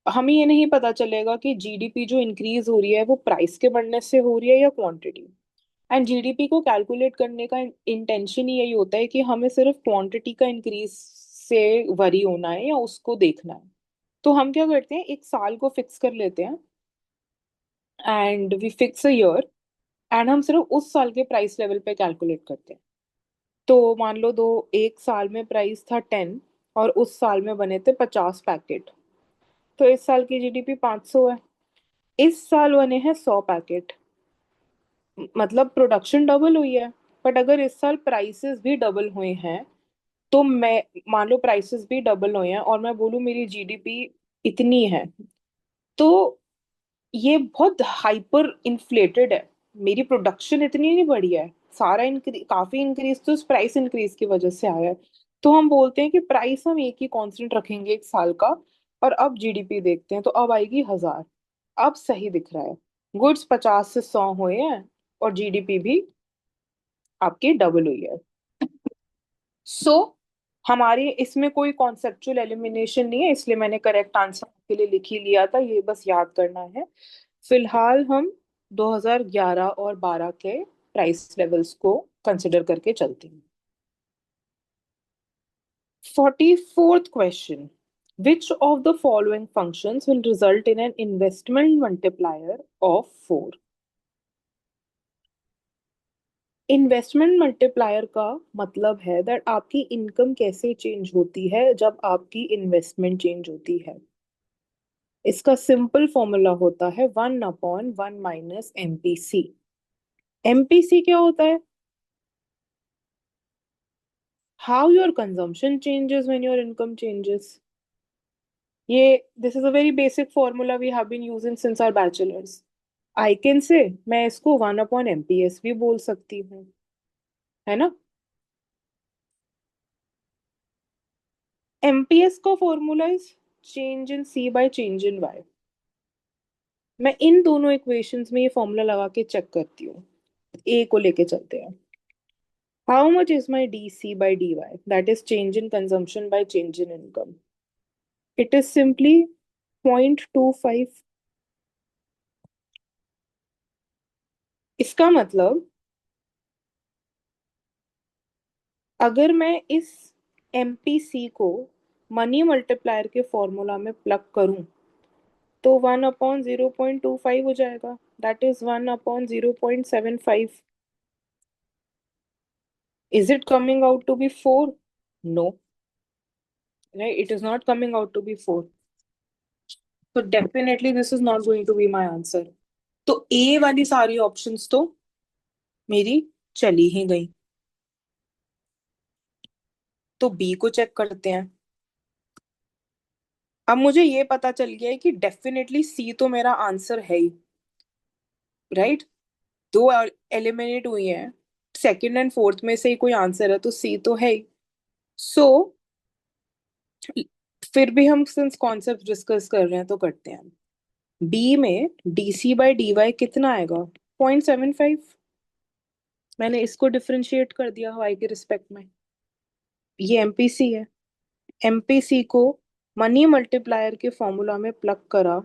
Speaker 1: हमें ये नहीं पता चलेगा कि जीडीपी जो इंक्रीज हो रही है वो प्राइस के बढ़ने से हो रही है या क्वांटिटी। एंड जीडीपी को कैलकुलेट करने का इंटेंशन ही यही होता है कि हमें सिर्फ क्वांटिटी का इंक्रीज से वरी होना है या उसको देखना है। तो हम क्या करते हैं, एक साल को फिक्स कर लेते हैं and we fix a year, and हम सिर्फ उस साल के प्राइस लेवल पे कैलकुलेट करते हैं। तो मान लो दो, एक साल में प्राइस था 10 और उस साल में बने थे 50 पैकेट, तो इस साल की जीडीपी 500 है। इस साल बने हैं 100 पैकेट, मतलब प्रोडक्शन डबल हुई है। बट अगर इस साल प्राइसेस भी डबल हुए हैं, तो मैं, मान लो प्राइसेस भी डबल हुए हैं और मैं बोलूँ मेरी जीडीपी इतनी है, तो ये बहुत हाइपर इन्फ्लेटेड है। मेरी प्रोडक्शन इतनी नहीं बढ़ी है, सारा काफी इंक्रीज तो इस प्राइस इंक्रीज की वजह से आया है। तो हम बोलते हैं कि प्राइस हम एक ही कांस्टेंट रखेंगे एक साल का, और अब जीडीपी देखते हैं, तो अब आएगी 1000। अब सही दिख रहा है, गुड्स 50 से 100 हुए हैं और जीडीपी भी आपकी डबल हुई है। सो हमारे इसमें कोई कॉन्सेप्चुअल एलिमिनेशन नहीं है, इसलिए मैंने करेक्ट आंसर के लिए लिख ही लिया था, ये बस याद करना है। फिलहाल हम 2011 और 12 के प्राइस लेवल्स को कंसिडर करके चलते हैं। 44th question. Which of the following functions will result in an investment multiplier of 4? Investment multiplier का मतलब है दैट आपकी इनकम कैसे चेंज होती है जब आपकी इन्वेस्टमेंट चेंज होती है। इसका सिंपल फॉर्मूला होता है 1/1 माइनस एमपीसी। एमपीसी क्या होता है? How your consumption changes when your income changes. ये, this is a very basic formula we have been using since our bachelors. I can say, मैं इसको 1/एमपीएस भी बोल सकती हूँ, है ना। एमपीएस का formula is change in C by change in Y. मैं इन दोनों इक्वेशंस में ये फॉर्मूला लगा के चेक करती हूँ। ए को लेके चलते हैं। How much is my D C by D Y, that is change in consumption by change in income. It is simply 0.25। इसका मतलब अगर मैं इस एमपीसी को मनी मल्टीप्लायर के फॉर्मूला में प्लग करूं, तो 1/0.25 हो जाएगा, that is 1/0.75। Is it coming out to be 4? No, right? It is not coming out to be 4. So definitely this is not going to be my answer. तो ए वाली सारी ऑप्शंस तो मेरी चली ही गई। तो बी को चेक करते हैं। अब मुझे ये पता चल गया है कि डेफिनेटली सी तो मेरा आंसर है ही। राइट। दो एलिमिनेट हुई हैं, सेकंड एंड फोर्थ में से ही कोई आंसर है तो सी तो है ही। सो फिर भी हम सिंस कॉन्सेप्ट डिस्कस कर रहे हैं तो करते हैं। बी में D C by D Y कितना आएगा? 0.75। मैंने इसको डिफरेंशिएट कर दिया वाई के रिस्पेक्ट में। ये एमपीसी है। एमपीसी को मनी मल्टीप्लायर के फॉर्मूला में प्लग करा,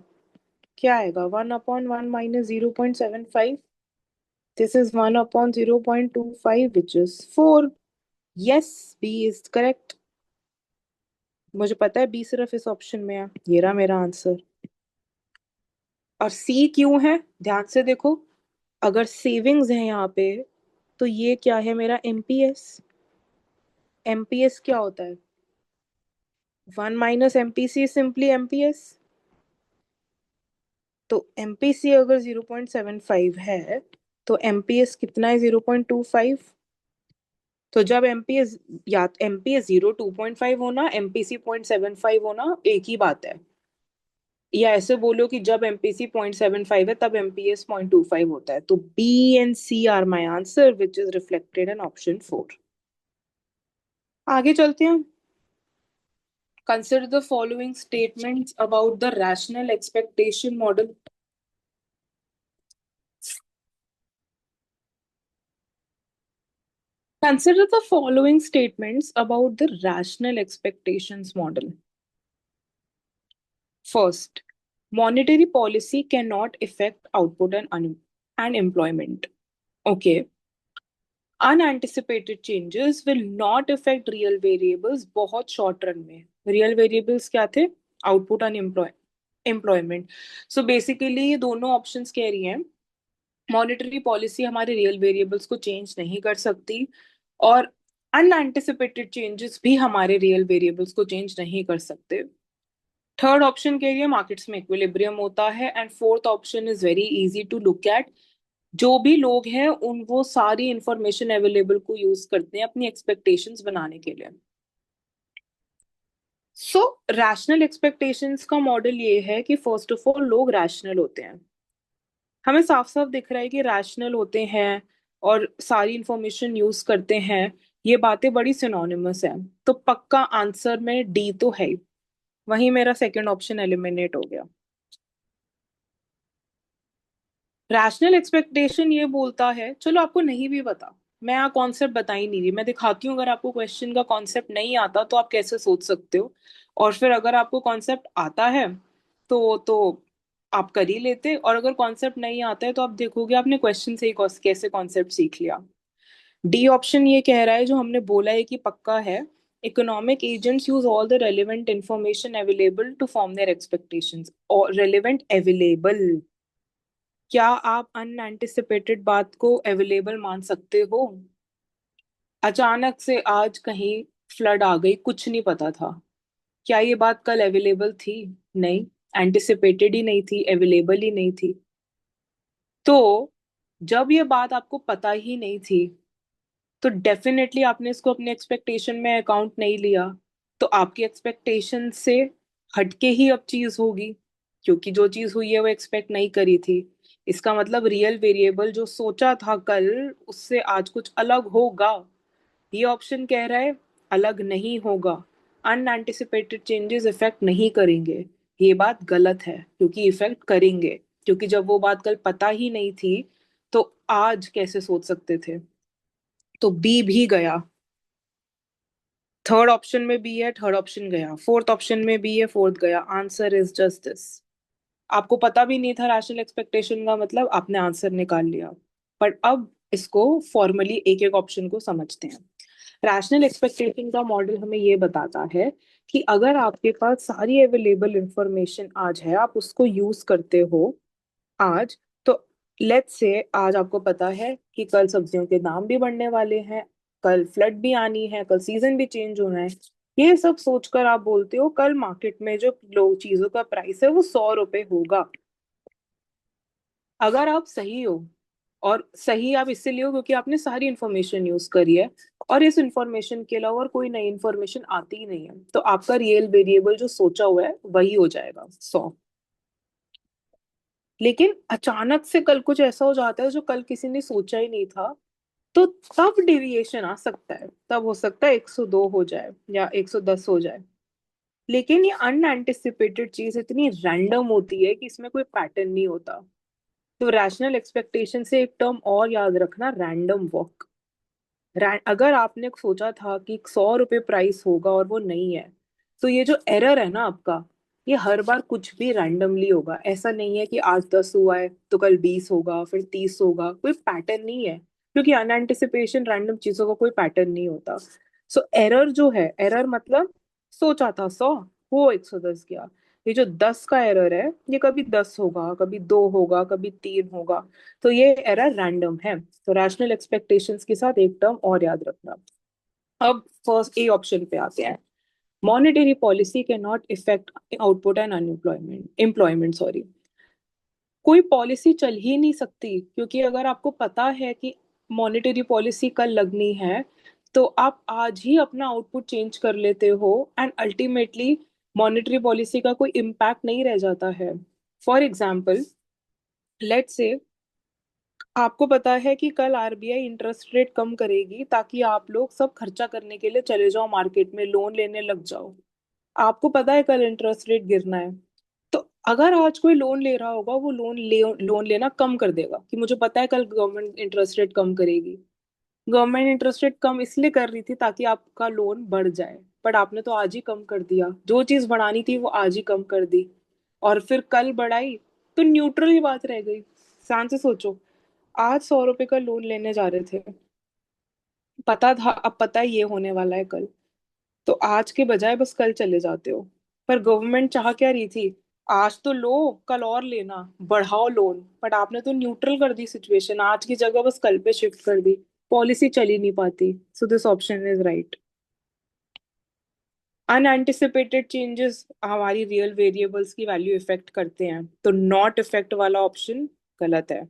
Speaker 1: क्या आएगा? 1/1 minus 0.75। This is 1/0.25 which is 4। Yes, B is correct. मुझे पता है बी सिर्फ इस ऑप्शन में है, ये रहा मेरा आंसर। और सी क्यों है, ध्यान से देखो। अगर सेविंग्स है यहाँ पे तो ये क्या है मेरा? एमपीएस। एमपीएस क्या होता है? 1 - एमपीसी सिंपली एमपीएस। तो एमपीसी अगर 0.75 है तो एमपीएस कितना है? 0.25। तो जब एमपीएस, या एमपीएस 2.5 होना, एमपीसी 0.75 होना एक ही बात है। या ऐसे बोलो कि जब एमपीसी 0.75 है तब एमपीएस 0.25 होता है। तो B and C are my answer which is reflected in option 4। आगे चलते हैं। Consider the following statements about the rational expectation model. Consider the following statements about the rational expectations model. First, monetary policy cannot affect output and employment. Okay. Unanticipated changes will not affect real variables बहुत short run में. Real variables क्या थे? Output and employment. So basically ये दोनों options कह रही हैं मॉनेटरी पॉलिसी हमारे रियल वेरिएबल्स को चेंज नहीं कर सकती, और अनएंटिसिपेटेड चेंजेस भी हमारे रियल वेरिएबल्स को चेंज नहीं कर सकते। थर्ड ऑप्शन के लिए मार्केट्स में इक्विलिब्रियम होता है, and fourth option is very easy to look at. जो भी लोग हैं उन वो सारी इंफॉर्मेशन अवेलेबल को यूज करते हैं अपनी एक्सपेक्टेशंस बनाने के लिए। सो रैशनल एक्सपेक्टेशंस का मॉडल ये है कि फर्स्ट ऑफ ऑल लोग रैशनल होते हैं। हमें साफ साफ दिख रहा है कि रैशनल होते हैं और सारी इंफॉर्मेशन यूज करते हैं। ये बातें बड़ी सिनोनिमस है, तो पक्का आंसर में डी तो है ही। वहीं मेरा सेकंड ऑप्शन एलिमिनेट हो गया। रैशनल एक्सपेक्टेशन ये बोलता है, चलो आपको नहीं भी पता, मैं यहाँ कॉन्सेप्ट बता ही नहीं रही, मैं दिखाती हूँ। अगर आपको क्वेश्चन का कॉन्सेप्ट नहीं आता तो आप कैसे सोच सकते हो, और फिर अगर आपको कॉन्सेप्ट आता है तो आप कर ही लेते, और अगर कॉन्सेप्ट नहीं आता है तो आप देखोगे आपने क्वेश्चन से ही कैसे कॉन्सेप्ट सीख लिया। डी ऑप्शन ये कह रहा है, जो हमने बोला है कि पक्का है, economic agents use all the relevant information available to form their expectations. और रेलिवेंट अवेलेबल, क्या आप अनएंटिसिपेटेड बात को अवेलेबल मान सकते हो? अचानक से आज कहीं फ्लड आ गई, कुछ नहीं पता था, क्या ये बात कल अवेलेबल थी? नहीं, एंटिसिपेटेड ही नहीं थी, अवेलेबल ही नहीं थी। तो जब ये बात आपको पता ही नहीं थी तो डेफिनेटली आपने इसको अपने एक्सपेक्टेशन में अकाउंट नहीं लिया, तो आपकी एक्सपेक्टेशन से हटके ही अब चीज होगी, क्योंकि जो चीज हुई है वो एक्सपेक्ट नहीं करी थी। इसका मतलब रियल वेरिएबल जो सोचा था कल उससे आज कुछ अलग होगा। ये ऑप्शन कह रहा है अलग नहीं होगा, अनएंटिसिपेटेड चेंजेस इफेक्ट नहीं करेंगे। ये बात गलत है, क्योंकि इफेक्ट करेंगे, क्योंकि जब वो बात कल पता ही नहीं थी तो आज कैसे सोच सकते थे। तो बी भी गया। थर्ड ऑप्शन में बी है, थर्ड ऑप्शन गया। फोर्थ ऑप्शन में बी है, फोर्थ गया। Answer is just this. आपको पता भी नहीं था रैशनल एक्सपेक्टेशन का मतलब, आपने आंसर निकाल लिया। पर अब इसको फॉर्मली एक एक ऑप्शन को समझते हैं। रैशनल एक्सपेक्टेशन का मॉडल हमें ये बताता है कि अगर आपके पास सारी अवेलेबल इंफॉर्मेशन आज है, आप उसको यूज करते हो आज, तो लेट्स से आज आपको पता है कि कल सब्जियों के दाम भी बढ़ने वाले हैं, कल फ्लड भी आनी है, कल सीजन भी चेंज होना है। ये सब सोचकर आप बोलते हो कल मार्केट में जो लोग चीजों का प्राइस है वो 100 रुपए होगा। अगर आप सही हो, और सही आप इसलिए हो क्योंकि आपने सारी इंफॉर्मेशन यूज करी है, और इस इंफॉर्मेशन के अलावा और कोई नई इंफॉर्मेशन आती ही नहीं है, तो आपका रियल वेरिएबल जो सोचा हुआ है वही हो जाएगा 100। लेकिन अचानक से कल कुछ ऐसा हो जाता है जो कल किसी ने सोचा ही नहीं था, तो तब डेविएशन आ सकता है, तब हो सकता है 102 हो जाए या 110 हो जाए। लेकिन ये अनएंटिसिपेटेड चीज इतनी रैंडम होती है कि इसमें कोई पैटर्न नहीं होता। तो रैशनल एक्सपेक्टेशन से एक टर्म और याद रखना, रैंडम वॉक। अगर आपने सोचा था कि 100 रुपये प्राइस होगा और वो नहीं है, तो ये जो एरर है ना आपका, ये हर बार कुछ भी रैंडमली होगा। ऐसा नहीं है कि आज 10 हुआ है तो कल 20 होगा फिर 30 होगा, कोई पैटर्न नहीं है। क्योंकि अनएंटिसिपेशन रैंडम चीजों का कोई पैटर्न नहीं होता। सो एरर जो है, एरर मतलब सोचा था 100, वो 110 गया। ये जो 10 का एरर है, ये कभी 10 होगा, कभी 2 होगा, कभी 3 होगा। तो ये एरर रैंडम है। तो रैशनल एक्सपेक्टेशंस के साथ एक टर्म और याद रखना। अब फर्स्ट ए ऑप्शन पे आते हैं। Monetary policy can not effect output and unemployment employment sorry. कोई पॉलिसी चल ही नहीं सकती, क्योंकि अगर आपको पता है कि मॉनेटरी पॉलिसी कल लगनी है, तो आप आज ही अपना आउटपुट चेंज कर लेते हो एंड अल्टीमेटली मॉनेटरी पॉलिसी का कोई इम्पैक्ट नहीं रह जाता है। फॉर एग्जाम्पल, लेट्स से आपको पता है कि कल आरबीआई इंटरेस्ट रेट कम करेगी ताकि आप लोग सब खर्चा करने के लिए चले जाओ मार्केट में, लोन लेने लग जाओ। आपको पता है कल इंटरेस्ट रेट गिरना है। तो अगर आज कोई लोन ले रहा होगा, वो लोन लेना कम कर देगा कि मुझे पता है कल गवर्नमेंट इंटरेस्ट रेट कम करेगी। गवर्नमेंट इंटरेस्ट रेट कम इसलिए कर रही थी ताकि आपका लोन बढ़ जाए, बट आपने तो आज ही कम कर दिया। जो चीज बढ़ानी थी वो आज ही कम कर दी, और फिर कल बढ़ाई, तो न्यूट्रल ही बात रह गई। ध्यान से सोचो, आज 100 रुपए का लोन लेने जा रहे थे, पता था अब पता है ये होने वाला है कल, तो आज के बजाय बस कल चले जाते हो। पर गवर्नमेंट चाह क्या रही थी, आज तो लो, कल और लेना, बढ़ाओ लोन। बट आपने तो न्यूट्रल कर दी सिचुएशन, आज की जगह बस कल पे शिफ्ट कर दी। पॉलिसी चल ही नहीं पाती। So this option is right. Unanticipated changes हमारी रियल वेरिएबल्स की वैल्यू इफेक्ट करते हैं, तो नॉट इफेक्ट वाला ऑप्शन गलत है।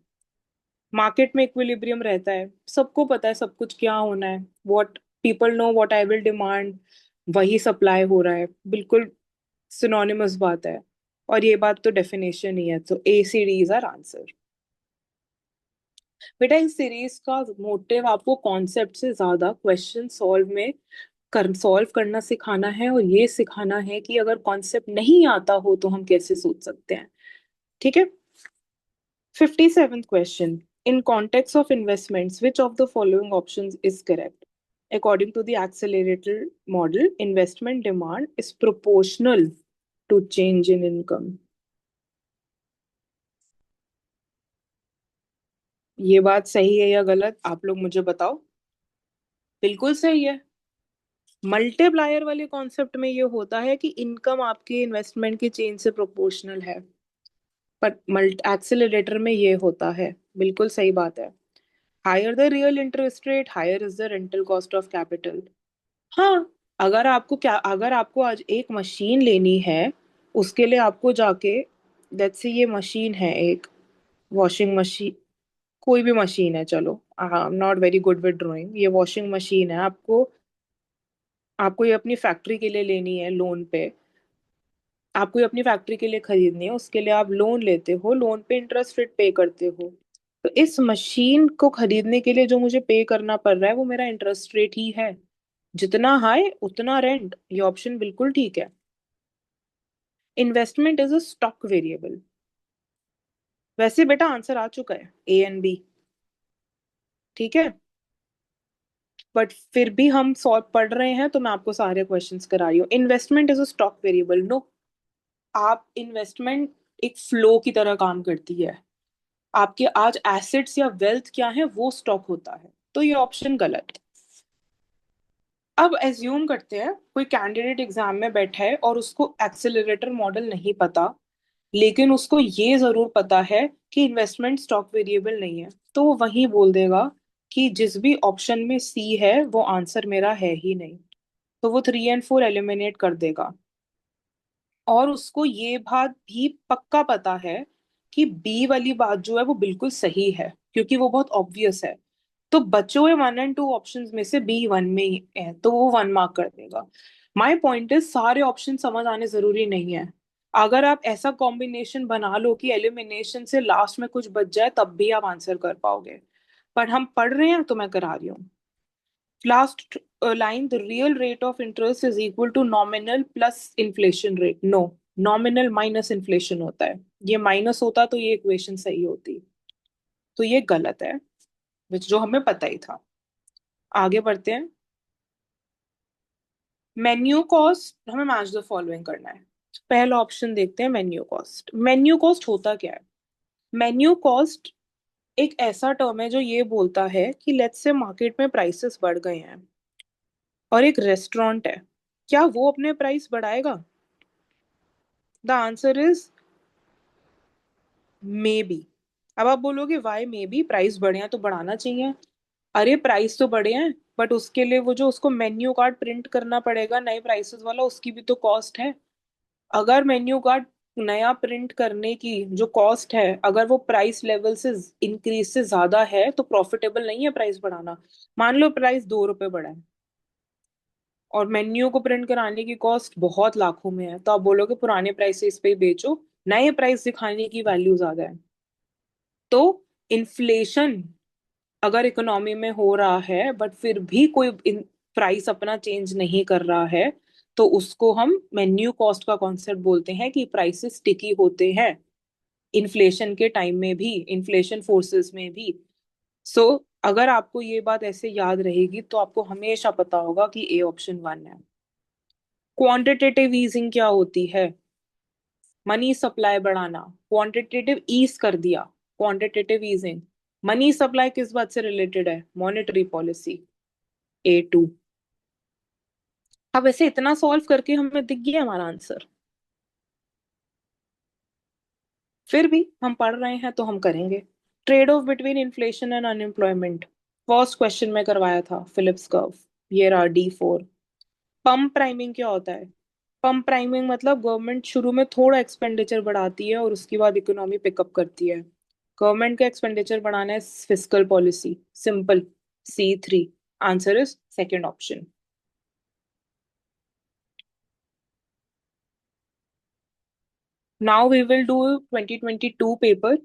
Speaker 1: मार्केट में इक्विलिब्रियम रहता है, सबको पता है सब कुछ क्या होना है। What people know what I will demand, वही सप्लाई हो रहा है, बिल्कुल सिनोनिमस बात है। और ये बात तो डेफिनेशन ही है, तो A C D is our answer. बेटा इस सीरीज का मोटिव आपको कॉन्सेप्ट से ज्यादा क्वेश्चन सॉल्व करना सिखाना है, और ये सिखाना है कि अगर कॉन्सेप्ट नहीं आता हो तो हम कैसे सोच सकते हैं। ठीक है। 57th question. In context of investments, which of the following options is correct? According to the accelerator model, investment demand is proportional to change in income. ये बात सही है या गलत, आप लोग मुझे बताओ। बिल्कुल सही है। मल्टीप्लायर वाले कॉन्सेप्ट में ये होता है कि इनकम आपके इन्वेस्टमेंट की चेंज से प्रोपोर्शनल है, पर मल्टी एक्सेलरेटर में ये होता है। बिल्कुल सही बात है। Higher the real interest rate, higher is the rental cost of capital. हाँ, अगर आपको आज एक मशीन लेनी है, उसके लिए आपको जाके, लेट्स से ये मशीन है एक वॉशिंग मशीन, कोई भी मशीन है, चलो I am not very good with drawing, ये वॉशिंग मशीन है, आपको ये अपनी फैक्ट्री के लिए लेनी है लोन पे। आपको ये अपनी फैक्ट्री के लिए खरीदनी है, उसके लिए आप लोन लेते हो, लोन पे इंटरेस्ट रेट पे करते हो। तो इस मशीन को खरीदने के लिए जो मुझे पे करना पड़ रहा है वो मेरा इंटरेस्ट रेट ही है। जितना हाई उतना रेंट, ये ऑप्शन बिल्कुल ठीक है। Investment is a stock variable. वैसे बेटा आंसर आ चुका है, ए एंड बी। ठीक है। बट फिर भी हम सॉल्व पढ़ रहे हैं, तो मैं आपको सारे क्वेश्चंस करा रही हूँ। Investment is a stock variable, no. आप इन्वेस्टमेंट एक फ्लो की तरह काम करती है। आपके आज एसेट्स या वेल्थ क्या है वो स्टॉक होता है, तो ये ऑप्शन गलत। अब एज्यूम करते हैं कोई कैंडिडेट एग्जाम में बैठा है और उसको एक्सेलरेटर मॉडल नहीं पता, लेकिन उसको ये जरूर पता है कि इन्वेस्टमेंट स्टॉक वेरिएबल नहीं है, तो वो वही बोल देगा कि जिस भी ऑप्शन में सी है वो आंसर मेरा है ही नहीं। तो वो 3 और 4 एलिमिनेट कर देगा। और उसको ये बात भी पक्का पता है कि बी वाली बात जो है वो बिल्कुल सही है, क्योंकि वो बहुत ऑब्वियस है। तो बचे हुए 1 और 2 ऑप्शंस में से बी वन में ही है, तो वो 1 मार्क कर देगा। माई पॉइंट इज सारे ऑप्शन समझ आने जरूरी नहीं है। अगर आप ऐसा कॉम्बिनेशन बना लो कि एलिमिनेशन से लास्ट में कुछ बच जाए तब भी आप आंसर कर पाओगे, पर हम पढ़ रहे हैं तो मैं करा रही हूँ। Last line, the real rate of interest is equal to nominal plus inflation rate. No, nominal minus inflation होता है। ये माइनस होता तो ये इक्वेशन सही होती, तो ये गलत है, which जो हमें पता ही था। आगे बढ़ते हैं। मेन्यू कॉस्ट, हमें मैच द फॉलोइंग करना है। पहला ऑप्शन देखते हैं, मेन्यू कॉस्ट। मेन्यू कॉस्ट होता क्या है? मेन्यू कॉस्ट एक ऐसा टर्म है जो ये बोलता है कि लेट्स से मार्केट में प्राइसेस बढ़ गए हैं और एक रेस्टोरेंट है, क्या वो अपने प्राइस बढ़ाएगा? The answer is may be. अब आप बोलोगे वाई मे बी, प्राइस बढ़े हैं तो बढ़ाना चाहिए। अरे प्राइस तो बढ़े हैं, बट उसके लिए वो जो उसको मेन्यू कार्ड प्रिंट करना पड़ेगा नए प्राइसेस वाला, उसकी भी तो कॉस्ट है। अगर मेन्यू कार्ड नया प्रिंट करने की जो कॉस्ट है, अगर वो प्राइस लेवल से इंक्रीज से ज्यादा है तो प्रॉफिटेबल नहीं है प्राइस बढ़ाना। मान लो प्राइस 2 रुपए बढ़ा है और मेन्यू को प्रिंट कराने की कॉस्ट बहुत लाखों में है, तो आप बोलोगे पुराने प्राइस से इस पे ही बेचो, नए प्राइस दिखाने की वैल्यू ज्यादा है। तो इन्फ्लेशन अगर इकोनॉमी में हो रहा है बट फिर भी कोई प्राइस अपना चेंज नहीं कर रहा है, तो उसको हम मेन्यू कॉस्ट का कॉन्सेप्ट बोलते हैं कि प्राइसेस स्टिकी होते हैं इन्फ्लेशन के टाइम में भी, इन्फ्लेशन फोर्सेस में भी। सो अगर आपको ये बात ऐसे याद रहेगी तो आपको हमेशा पता होगा कि ए ऑप्शन 1 है। क्वांटिटेटिव ईजिंग क्या होती है? मनी सप्लाई बढ़ाना। क्वांटिटेटिव ईज कर दिया, क्वांटिटेटिव ईजिंग। मनी सप्लाई किस बात से रिलेटेड है? Monetary policy. A2। अब ऐसे इतना सॉल्व करके हमें दिख गया हमारा आंसर, फिर भी हम पढ़ रहे हैं तो हम करेंगे। Trade off between inflation and unemployment, first question में करवाया था फिलिप्स कर्व। ये रहा D4। पंप प्राइमिंग क्या होता है? पंप प्राइमिंग मतलब गवर्नमेंट शुरू में थोड़ा एक्सपेंडिचर बढ़ाती है और उसके बाद इकोनॉमी पिकअप करती है। गवर्नमेंट का एक्सपेंडिचर बढ़ाना है fiscal policy, simple. C3। Answer is second option. Now we will do 2022 paper.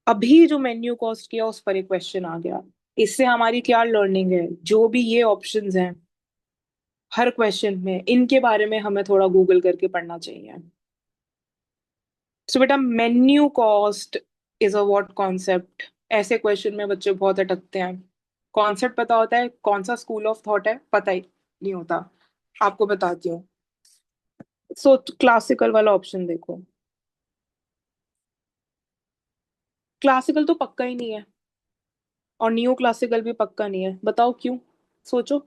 Speaker 1: अभी जो मेन्यू कॉस्ट किया उस पर एक क्वेश्चन आ गया। इससे हमारी क्या लर्निंग है? जो भी ये ऑप्शंस हैं हर क्वेश्चन में, इनके बारे में हमें थोड़ा गूगल करके पढ़ना चाहिए। सो बेटा, menu cost is a what concept? ऐसे क्वेश्चन में बच्चे बहुत अटकते हैं। कॉन्सेप्ट पता होता है, कौन सा स्कूल ऑफ थॉट है पता ही नहीं होता। आपको बताती हूँ। सो क्लासिकल वाला ऑप्शन देखो। क्लासिकल तो पक्का ही नहीं है और न्यू क्लासिकल भी पक्का नहीं है, बताओ क्यों? सोचो।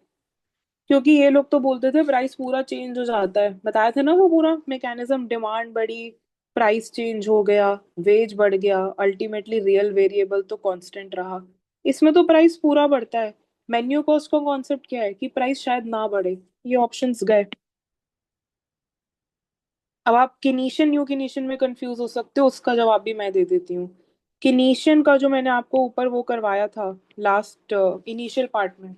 Speaker 1: क्योंकि ये लोग तो बोलते थे प्राइस पूरा चेंज हो जाता है, बताया था ना वो पूरा मैकेनिज्म, डिमांड बढ़ी, प्राइस चेंज हो गया, वेज बढ़ गया, अल्टीमेटली रियल वेरिएबल तो कांस्टेंट रहा। इसमें तो प्राइस पूरा बढ़ता है। मेन्यू कॉस्ट का कॉन्सेप्ट क्या है कि प्राइस शायद ना बढ़े। ये ऑप्शंस गए। अब आप किनीशियन न्यू किनीशियन में कंफ्यूज हो सकते हो, उसका जवाब भी मैं दे देती हूँ। किनीशियन का जो मैंने आपको ऊपर वो करवाया था लास्ट इनिशियल पार्ट में,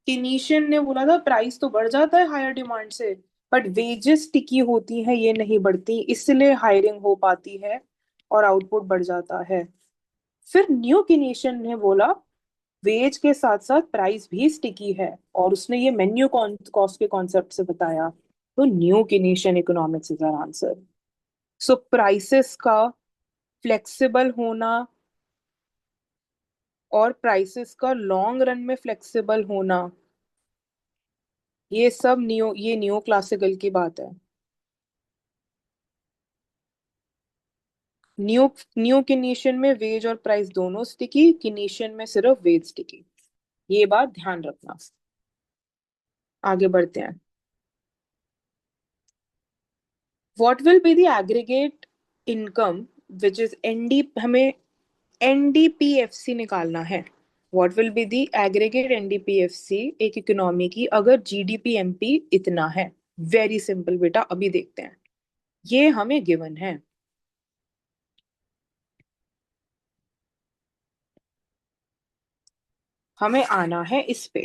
Speaker 1: किनीशियन ने बोला था प्राइस तो बढ़ जाता है हायर डिमांड से, बट वेजेस टिकी होती है, ये नहीं बढ़ती, इसलिए हायरिंग हो पाती है और आउटपुट बढ़ जाता है। फिर न्यू किनीशियन ने बोला वेज के साथ साथ प्राइस भी स्टिकी है, और उसने ये मेन्यू कॉस्ट के कॉन्सेप्ट से बताया। तो new Keynesian economics is our answer. So prices का फ्लेक्सिबल होना और प्राइसेस का लॉन्ग रन में फ्लेक्सिबल होना, ये न्यू क्लासिकल की बात है। न्यू न्यू किनीशियन में वेज और प्राइस दोनों स्टिकी, किनीशियन में सिर्फ वेज स्टिकी। ये बात ध्यान रखना। आगे बढ़ते हैं। What will be the aggregate income which is ND, हमें एनडीपीएफसी निकालना है। What will be the aggregate NDPFC एक इकोनॉमी की अगर जीडीपी एमपी इतना है? वेरी सिंपल बेटा, अभी देखते हैं। ये हमें गिवन है। हमें आना है इस पे।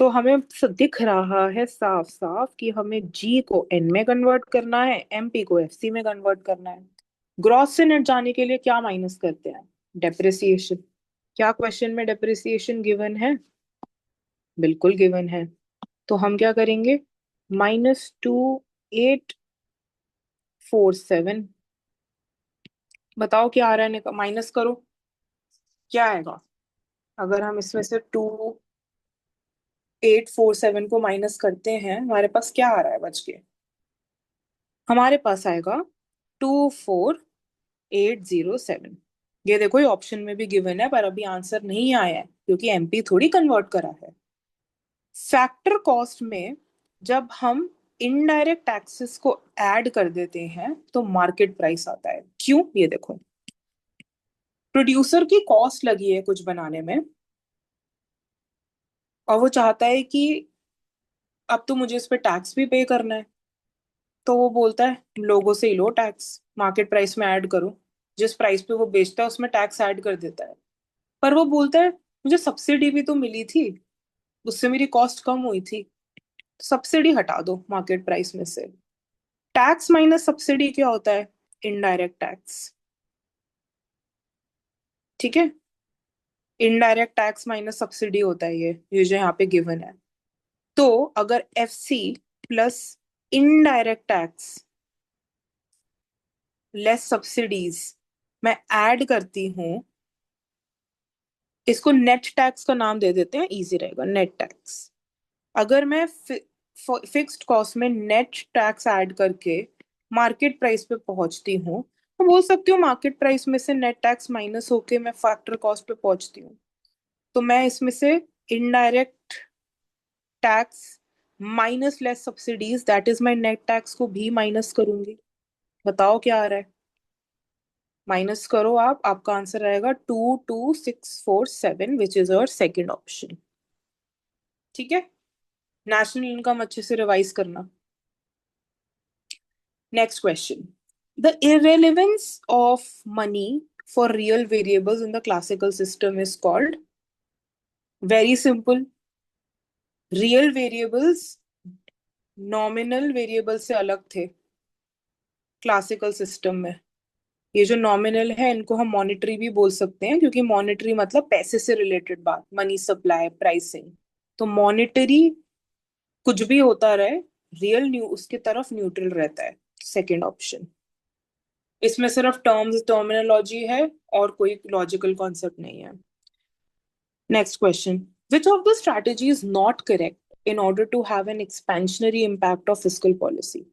Speaker 1: तो हमें दिख रहा है साफ साफ कि हमें जी को एन में कन्वर्ट करना है, एमपी को एफसी में कन्वर्ट करना है। ग्रॉस से नेट जाने के लिए क्या माइनस करते हैं? डेप्रिसिएशन। क्या क्वेश्चन में डेप्रिसिएशन गिवन है? बिल्कुल गिवन है। तो हम क्या करेंगे? -2847। बताओ क्या आ रहा है, माइनस करो। क्या आएगा? अगर हम इसमें से 2847 को माइनस करते हैं, हमारे पास क्या आ रहा है बच के? हमारे पास आएगा 24807। ये देखो, ये ऑप्शन में भी गिवन है पर अभी आंसर नहीं आया है क्योंकि एमपी थोड़ी कन्वर्ट करा है। फैक्टर कॉस्ट में जब हम इनडायरेक्ट टैक्सेस को ऐड कर देते हैं तो मार्केट प्राइस आता है। क्यों? ये देखो, प्रोड्यूसर की कॉस्ट लगी है कुछ बनाने में और वो चाहता है कि अब तो मुझे इस पे टैक्स भी पे करना है। तो वो बोलता है लोगों से ही लो टैक्स, मार्केट प्राइस में ऐड करो। जिस प्राइस पे वो बेचता है उसमें टैक्स ऐड कर देता है। पर वो बोलता है मुझे सब्सिडी भी तो मिली थी, उससे मेरी कॉस्ट कम हुई थी। सब्सिडी हटा दो मार्केट प्राइस में से। टैक्स माइनस सब्सिडी क्या होता है? Indirect tax. ठीक है, इनडायरेक्ट टैक्स माइनस सब्सिडी होता है ये जो यहाँ पे गिवन है। तो अगर F C plus indirect tax less subsidies मैं ऐड करती हूँ, इसको नेट टैक्स का नाम दे देते हैं, इजी रहेगा, नेट टैक्स। अगर मैं फिक्स्ड कॉस्ट में नेट टैक्स ऐड करके मार्केट प्राइस पे पहुंचती हूँ, तो बोल सकती हूँ मार्केट प्राइस में से नेट टैक्स माइनस होके मैं फैक्टर कॉस्ट पे पहुंचती हूँ। तो मैं इसमें से indirect tax minus less subsidies that is my net tax को भी माइनस करूंगी। बताओ क्या आ रहा है? माइनस करो आप, आपका आंसर आएगा 22647 which is our second option. ठीक है, नेशनल इनकम अच्छे से रिवाइज करना। Next question, the irrelevance of money for real variables in the classical system is called? Very simple, real variables nominal variable से अलग थे क्लासिकल सिस्टम में। ये जो नॉमिनल है इनको हम मॉनेटरी भी बोल सकते हैं क्योंकि मॉनेटरी मतलब पैसे से रिलेटेड बात, मनी सप्लाई प्राइसिंग। तो मॉनेटरी कुछ भी होता रहे, रियल न्यू उसकी तरफ न्यूट्रल रहता है। Second option. इसमें सिर्फ टर्म्स टर्मिनोलॉजी है और कोई लॉजिकल कॉन्सेप्ट नहीं है। Next question, which of the strategy is not correct in order to have an expansionary impact of fiscal policy?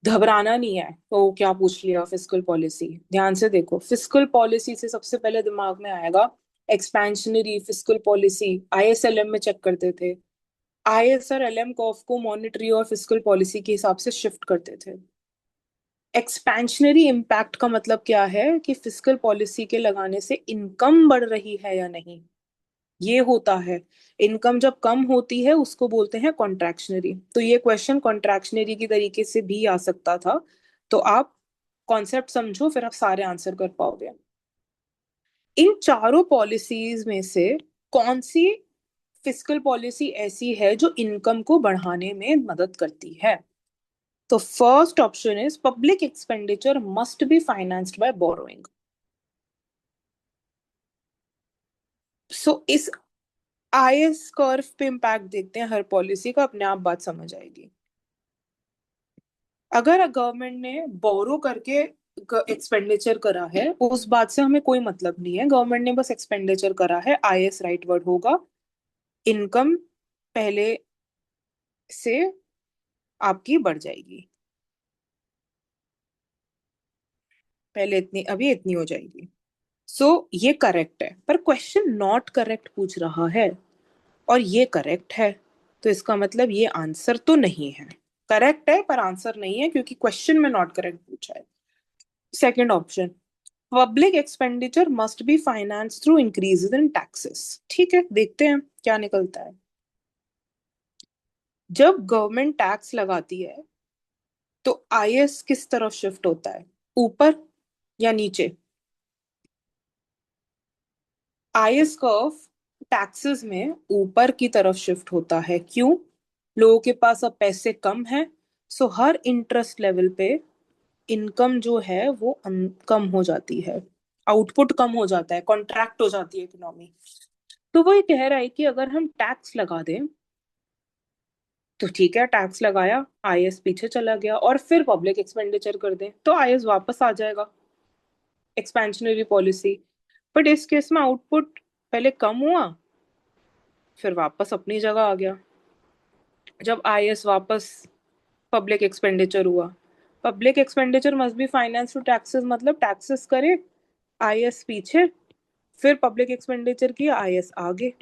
Speaker 1: घबराना नहीं है तो क्या पूछ लिया फिस्कल पॉलिसी। ध्यान से देखो, फिस्कल पॉलिसी से सबसे पहले दिमाग में आएगा एक्सपेंशनरी फिस्कल पॉलिसी। आईएसएलएम में चेक करते थे, आईएसआर एलएम कर्व को मॉनेटरी और फिस्कल पॉलिसी के हिसाब से शिफ्ट करते थे। एक्सपेंशनरी इम्पैक्ट का मतलब क्या है कि फिस्कल पॉलिसी के लगाने से इनकम बढ़ रही है या नहीं, ये होता है। इनकम जब कम होती है उसको बोलते हैं कॉन्ट्रैक्शनरी। तो ये क्वेश्चन कॉन्ट्रैक्शनरी की तरीके से भी आ सकता था। तो आप कॉन्सेप्ट समझो फिर आप सारे आंसर कर पाओगे। इन चारों पॉलिसीज में से कौन सी फिस्कल पॉलिसी ऐसी है जो इनकम को बढ़ाने में मदद करती है? तो first option is public expenditure must be financed by borrowing. So इस आईएस कर्व पे इम्पैक्ट देखते हैं हर पॉलिसी का, अपने आप बात समझ आएगी। अगर गवर्नमेंट ने बोरो करके एक्सपेंडिचर करा है उस बात से हमें कोई मतलब नहीं है, गवर्नमेंट ने बस एक्सपेंडिचर करा है, आईएस राइट वर्ड होगा। इनकम पहले से आपकी बढ़ जाएगी, पहले इतनी अभी इतनी हो जाएगी। सो ये करेक्ट है पर क्वेश्चन नॉट करेक्ट पूछ रहा है और ये करेक्ट है। तो इसका मतलब ये आंसर तो नहीं है, करेक्ट है पर आंसर नहीं है क्योंकि क्वेश्चन में नॉट करेक्ट पूछा है। Second option, public expenditure must be finance through increase in taxes. ठीक है, देखते हैं क्या निकलता है। जब गवर्नमेंट टैक्स लगाती है तो आईएस किस तरफ शिफ्ट होता है, ऊपर या नीचे? आईएस कर्व टैक्सेस में ऊपर की तरफ शिफ्ट होता है। क्यों? लोगों के पास अब पैसे कम है, सो हर इंटरेस्ट लेवल पे इनकम जो है वो कम हो जाती है, आउटपुट कम हो जाता है, कॉन्ट्रैक्ट हो जाती है इकोनॉमी। तो वो ये कह रहा है कि अगर हम टैक्स लगा दें तो ठीक है, टैक्स लगाया, आईएस पीछे चला गया, और फिर पब्लिक एक्सपेंडिचर कर दें तो आईएस वापस आ जाएगा, एक्सपेंशनरी पॉलिसी। बट इस केस में आउटपुट पहले कम हुआ, फिर वापस अपनी जगह आ गया। जब आईएस वापस, पब्लिक एक्सपेंडिचर हुआ, public expenditure must be finance to taxes, मतलब टैक्सेस करे, आईएस पीछे, फिर पब्लिक एक्सपेंडिचर किया, आईएस आगे।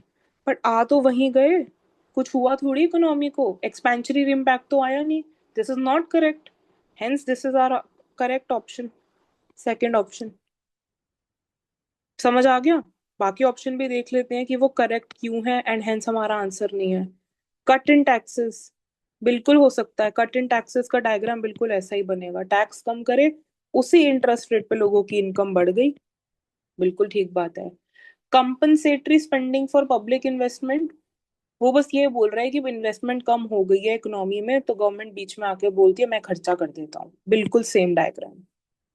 Speaker 1: बट आ तो वहीं गए, कुछ हुआ थोड़ी इकोनॉमी को, एक्सपेंशनरी इम्पैक्ट तो आया नहीं। This is not correct, hence this is our correct option, second option. समझ आ गया? बाकी ऑप्शन भी देख लेते हैं कि वो करेक्ट क्यों है एंड हेंस हमारा आंसर नहीं है। कट इन टैक्सेस, बिल्कुल हो सकता है, कट इन टैक्सेस का डायग्राम बिल्कुल ऐसा ही बनेगा, टैक्स कम करे, उसी इंटरेस्ट रेट पे लोगों की इनकम बढ़ गई, बिल्कुल ठीक बात है। Compensatory spending for public investment, वो बस ये बोल रहा है कि इन्वेस्टमेंट कम हो गई है इकोनॉमी में तो गवर्नमेंट बीच में आके बोलती है मैं खर्चा कर देता हूँ, बिल्कुल same diagram.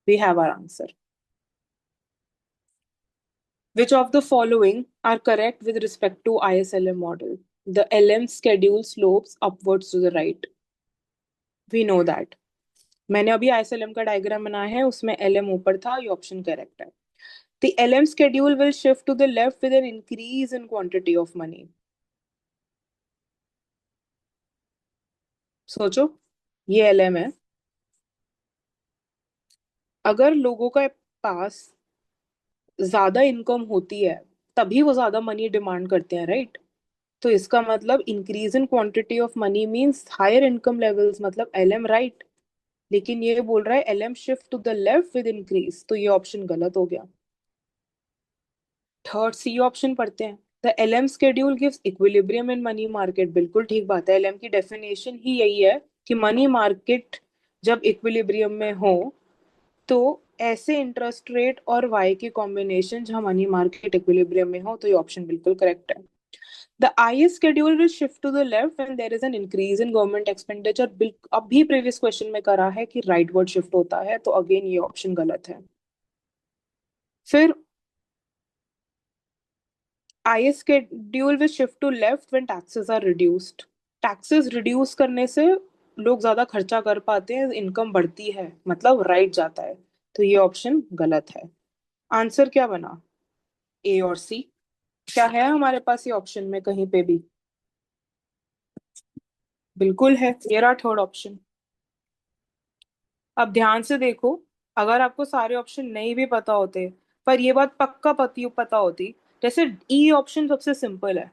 Speaker 1: We have our answer. Which of the following are correct with respect to ISLM model? The LM schedule slopes upwards to the right. We know that. मैंने अभी ISLM का डायग्राम बनाया है, उसमें LM ऊपर था, ये ऑप्शन करेक्ट है। The LM schedule will shift to the left with an increase in quantity of money. सोचो, ये LM है, अगर लोगों का पास ज्यादा इनकम होती है तभी वो ज्यादा मनी डिमांड करते हैं, राइट? तो इसका मतलब increase in quantity of money means higher income levels, मतलब एलएम राइट। लेकिन ये बोल रहा है LM shift to the left with increase, तो ये ऑप्शन गलत हो गया। थर्ड सी ऑप्शन पढ़ते हैं। The LM schedule gives equilibrium in money market, बिल्कुल ठीक बात है, एलएम की डेफिनेशन ही यही है कि मनी मार्केट जब इक्विलिब्रियम में हो तो ऐसे इंटरेस्ट रेट और वाई के कॉम्बिनेशन जहां मनी मार्केट इक्विलिब्रियम में हो, तो ये ऑप्शन बिल्कुल करेक्ट है। The IS schedule will shift to the left when there is an increase in government expenditure। अभी प्रीवियस क्वेश्चन में करा है कि राइट वर्ड शिफ्ट होता है, तो अगेन ये ऑप्शन गलत है। फिर IS schedule will shift to left when taxes are reduced। Taxes reduce करने से लोग ज्यादा खर्चा कर पाते हैं, इनकम बढ़ती है, मतलब राइट जाता है, तो ये ऑप्शन गलत है। आंसर क्या बना? ए और सी। क्या है हमारे पास ये ऑप्शन में कहीं पे भी? बिल्कुल है, ये रहा थर्ड ऑप्शन। अब ध्यान से देखो, अगर आपको सारे ऑप्शन नहीं भी पता होते पर ये बात पक्का पता होती, जैसे ई ऑप्शन सबसे सिंपल है,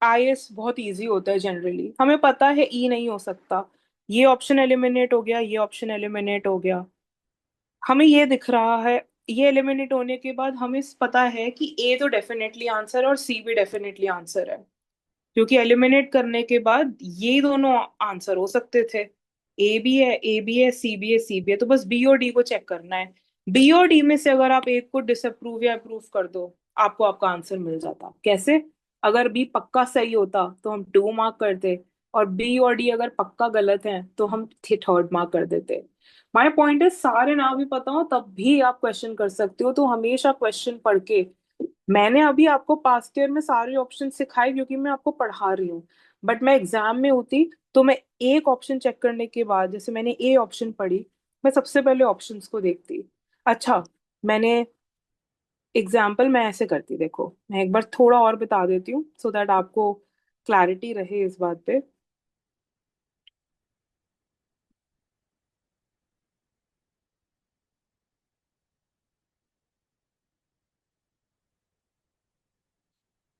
Speaker 1: आईएस बहुत इजी होता है जनरली, हमें पता है ई नहीं हो सकता, ये ऑप्शन एलिमिनेट हो गया, ये ऑप्शन एलिमिनेट हो गया, हमें ये दिख रहा है। ये एलिमिनेट होने के बाद हमें पता है कि ए तो डेफिनेटली आंसर है और सी भी डेफिनेटली आंसर है, क्योंकि एलिमिनेट करने के बाद ये दोनों आंसर हो सकते थे। ए भी है, ए भी है, सी भी है, सी भी है, तो बस बी और डी को चेक करना है। बी और डी में से अगर आप एक को डिसअप्रूव या अप्रूव कर दो, आपको आपका आंसर मिल जाता। कैसे? अगर बी पक्का सही होता तो हम 2 मार्क करते, और बी और डी अगर पक्का गलत है तो हम थर्ड मार्क कर देते। माय पॉइंट है, सारे ना भी पता हो तब भी आप क्वेश्चन कर सकते हो, तो हमेशा क्वेश्चन पढ़ के, मैंने अभी आपको पास्ट ईयर में सारे ऑप्शन सिखाए क्योंकि मैं आपको पढ़ा रही हूँ, बट मैं एग्जाम में होती तो मैं एक ऑप्शन चेक करने के बाद, जैसे मैंने ए ऑप्शन पढ़ी, मैं सबसे पहले ऑप्शंस को देखती। अच्छा, मैंने एग्जाम्पल मैं ऐसे करती, देखो मैं एक बार थोड़ा और बता देती हूँ सो दैट आपको क्लैरिटी रहे इस बात पे।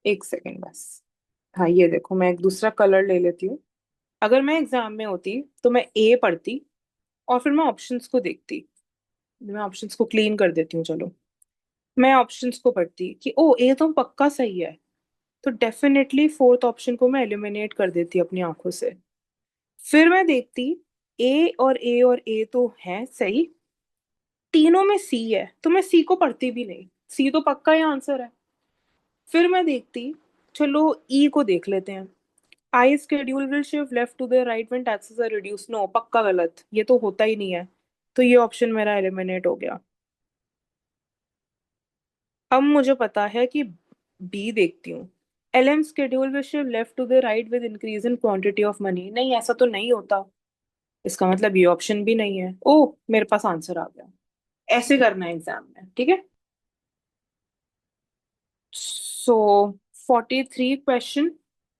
Speaker 1: एक सेकेंड बस। हाँ, ये देखो मैं एक दूसरा कलर ले लेती हूँ। अगर मैं एग्जाम में होती तो मैं ए पढ़ती और फिर मैं ऑप्शंस को देखती। मैं ऑप्शंस को क्लीन कर देती हूँ, चलो। मैं ऑप्शंस को पढ़ती कि ओ ए तो पक्का सही है, तो डेफिनेटली फोर्थ ऑप्शन को मैं एलिमिनेट कर देती अपनी आंखों से। फिर मैं देखती ए और ए तो है सही, तीनों में सी है, तो मैं सी को पढ़ती भी नहीं, सी तो पक्का ही आंसर है। फिर मैं देखती, चलो ई को देख लेते हैं। I schedule will shift left to the right when taxes are reduce. No, पक्का गलत, ये तो होता ही नहीं है। तो ये ऑप्शन मेरा एलिमिनेट हो गया। अब मुझे पता है कि बी देखती हूँ। L M schedule will shift left to the right with increase in quantity of money. नहीं, ऐसा तो नहीं होता। इसका मतलब ये ऑप्शन भी नहीं है। ओ, मेरे पास आंसर आ गया। ऐसे करना है एग्जाम में, ठीक है। So 43 question.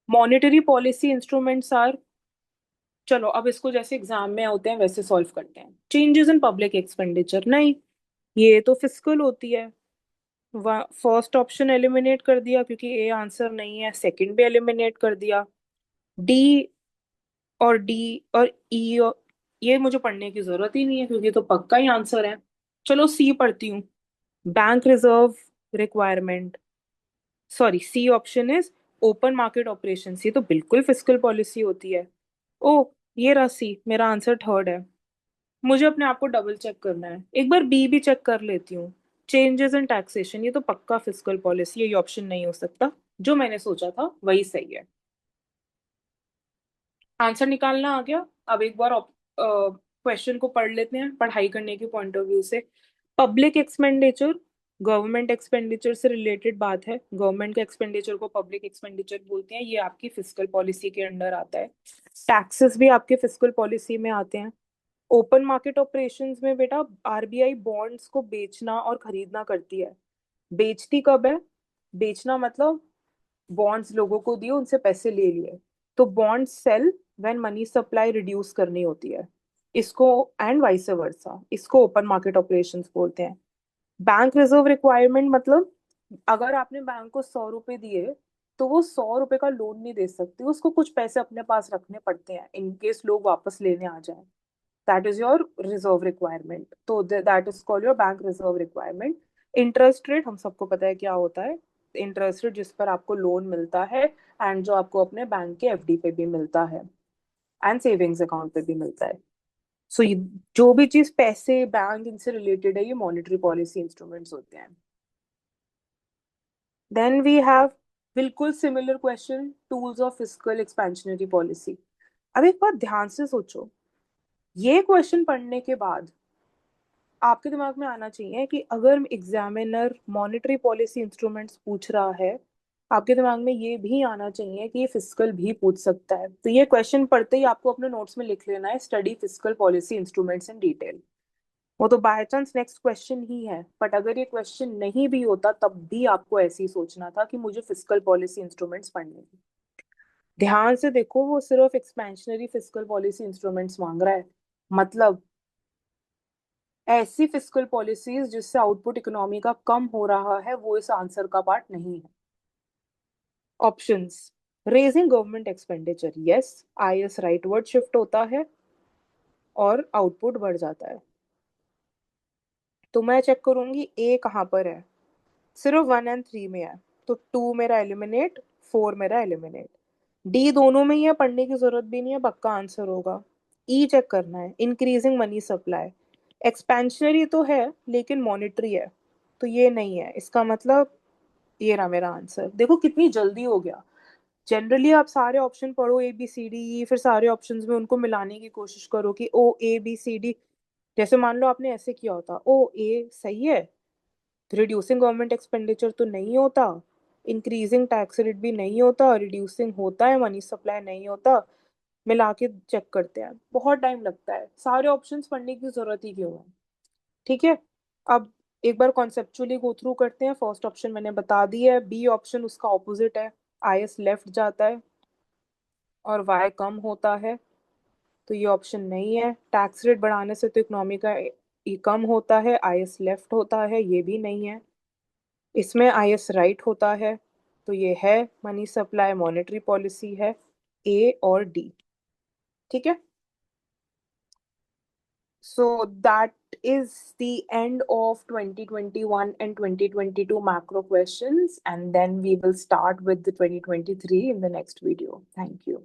Speaker 1: Monetary policy instruments are. चलो अब इसको जैसे एग्जाम में होते हैं वैसे सॉल्व करते हैं। चेंजेस इन पब्लिक एक्सपेंडिचर, नहीं, ये तो फिस्कल होती है। फर्स्ट ऑप्शन एलिमिनेट कर दिया क्योंकि ए आंसर नहीं है। सेकंड भी एलिमिनेट कर दिया। डी और डी और ई और ये मुझे पढ़ने की जरूरत ही नहीं है क्योंकि तो पक्का ही आंसर है। चलो सी पढ़ती हूँ। Bank reserve requirement, sorry, C option is open market operation. ये तो बिल्कुल फिस्कल पॉलिसी होती है। ओ, ये रहा सी, मेरा आंसर थर्ड है। मुझे अपने आप को डबल चेक करना है, एक बार बी भी चेक कर लेती हूँ। चेंजेस इन टैक्सेशन, ये तो पक्का फिस्कल पॉलिसी है, ये ऑप्शन नहीं हो सकता। जो मैंने सोचा था वही सही है। आंसर निकालना आ गया। अब एक बार क्वेश्चन को पढ़ लेते हैं पढ़ाई करने के पॉइंट ऑफ व्यू से। पब्लिक एक्सपेंडिचर गवर्नमेंट एक्सपेंडिचर से रिलेटेड बात है। गवर्नमेंट के एक्सपेंडिचर को पब्लिक एक्सपेंडिचर बोलते हैं, ये आपकी फिस्कल पॉलिसी के अंडर आता है। टैक्सेस भी आपके फिस्कल पॉलिसी में आते हैं। ओपन मार्केट ऑपरेशंस में बेटा आरबीआई बॉन्ड्स को बेचना और खरीदना करती है। बेचती कब है? बेचना मतलब बॉन्ड्स लोगों को दिए, उनसे पैसे ले लिए। तो bond sale when money supply reduce करनी होती है, इसको, एंड वाइस वर्सा, इसको ओपन मार्केट ऑपरेशंस बोलते हैं। बैंक रिजर्व रिक्वायरमेंट मतलब अगर आपने बैंक को 100 रुपए दिए तो वो 100 रुपए का लोन नहीं दे सकती, उसको कुछ पैसे अपने पास रखने पड़ते हैं इन केस लोग वापस लेने आ जाए। That is your reserve requirement, तो that is called your bank reserve requirement. Interest rate हम सबको पता है क्या होता है। इंटरेस्ट रेट जिस पर आपको लोन मिलता है एंड जो आपको अपने बैंक के एफडी पे भी मिलता है एंड सेविंग्स अकाउंट पे भी मिलता है। सो जो भी चीज पैसे बैंक इनसे रिलेटेड है ये मॉनेटरी पॉलिसी इंस्ट्रूमेंट्स होते हैं। देन वी हैव बिल्कुल similar question, tools of fiscal expansionary policy. अब एक बात ध्यान से सोचो, ये क्वेश्चन पढ़ने के बाद आपके दिमाग में आना चाहिए कि अगर एग्जामिनर मॉनेटरी पॉलिसी इंस्ट्रूमेंट्स पूछ रहा है, आपके दिमाग में ये भी आना चाहिए कि ये फिस्कल भी पूछ सकता है। तो ये क्वेश्चन पढ़ते ही आपको अपने नोट्स में लिख लेना है, study fiscal policy instruments in detail. वो तो बाय चांस नेक्स्ट क्वेश्चन ही है, बट अगर ये क्वेश्चन नहीं भी होता तब भी आपको ऐसे ही सोचना था कि मुझे फिस्कल पॉलिसी इंस्ट्रूमेंट्स पढ़ने हैं। ध्यान से देखो, वो सिर्फ एक्सपेंशनरी फिस्कल पॉलिसी इंस्ट्रूमेंट्स मांग रहा है, मतलब ऐसी फिस्कल पॉलिसीज जिससे आउटपुट इकोनॉमी का कम हो रहा है, वो इस आंसर का पार्ट नहीं है। Options, raising government expenditure, yes, IS rightward shift होता है और आउटपुट बढ़ जाता है। तो मैं चेक करूंगी ए कहाँ पर है। सिर्फ 1 और 3 में है, तो 2 मेरा एलिमिनेट, 4 मेरा एलिमिनेट। डी दोनों में ही है, पढ़ने की जरूरत भी नहीं है, पक्का आंसर होगा। ई चेक करना है, इंक्रीजिंग मनी सप्लाई। एक्सपेंशनरी तो है लेकिन मॉनिटरी है, तो ये नहीं है। इसका मतलब ये रहा मेरा आंसर। देखो कितनी जल्दी हो गया। जनरली आप सारे ऑप्शन पढ़ो A B C D E, फिर सारे ऑप्शंस में उनको मिलाने की कोशिश करो कि ओ ए बी सी डी। जैसे मान लो आपने ऐसे किया होता, ओ ए सही है, रिड्यूसिंग गवर्नमेंट एक्सपेंडिचर तो नहीं होता, इंक्रीजिंग टैक्स रेट भी नहीं होता, रिड्यूसिंग होता है, मनी सप्लाई नहीं होता, मिला के चेक करते हैं, बहुत टाइम लगता है। सारे ऑप्शंस पढ़ने की जरूरत ही क्यों है? ठीक है। अब एक बार कॉन्सेप्चुअली गो थ्रू करते हैं। फर्स्ट ऑप्शन मैंने बता दी है, बी ऑप्शन उसका ऑपोजिट है, आईएस लेफ्ट जाता है और वाई कम होता है, तो ये ऑप्शन नहीं है। टैक्स रेट बढ़ाने से तो इकोनॉमी का कम होता है, आईएस लेफ्ट होता है, ये भी नहीं है। इसमें आईएस राइट होता है, तो ये है मनी सप्लाई मॉनेटरी पॉलिसी है, ए और डी। ठीक है। So that is the end of 2021 and 2022 macro questions, and then we will start with the 2023 in the next video. Thank you.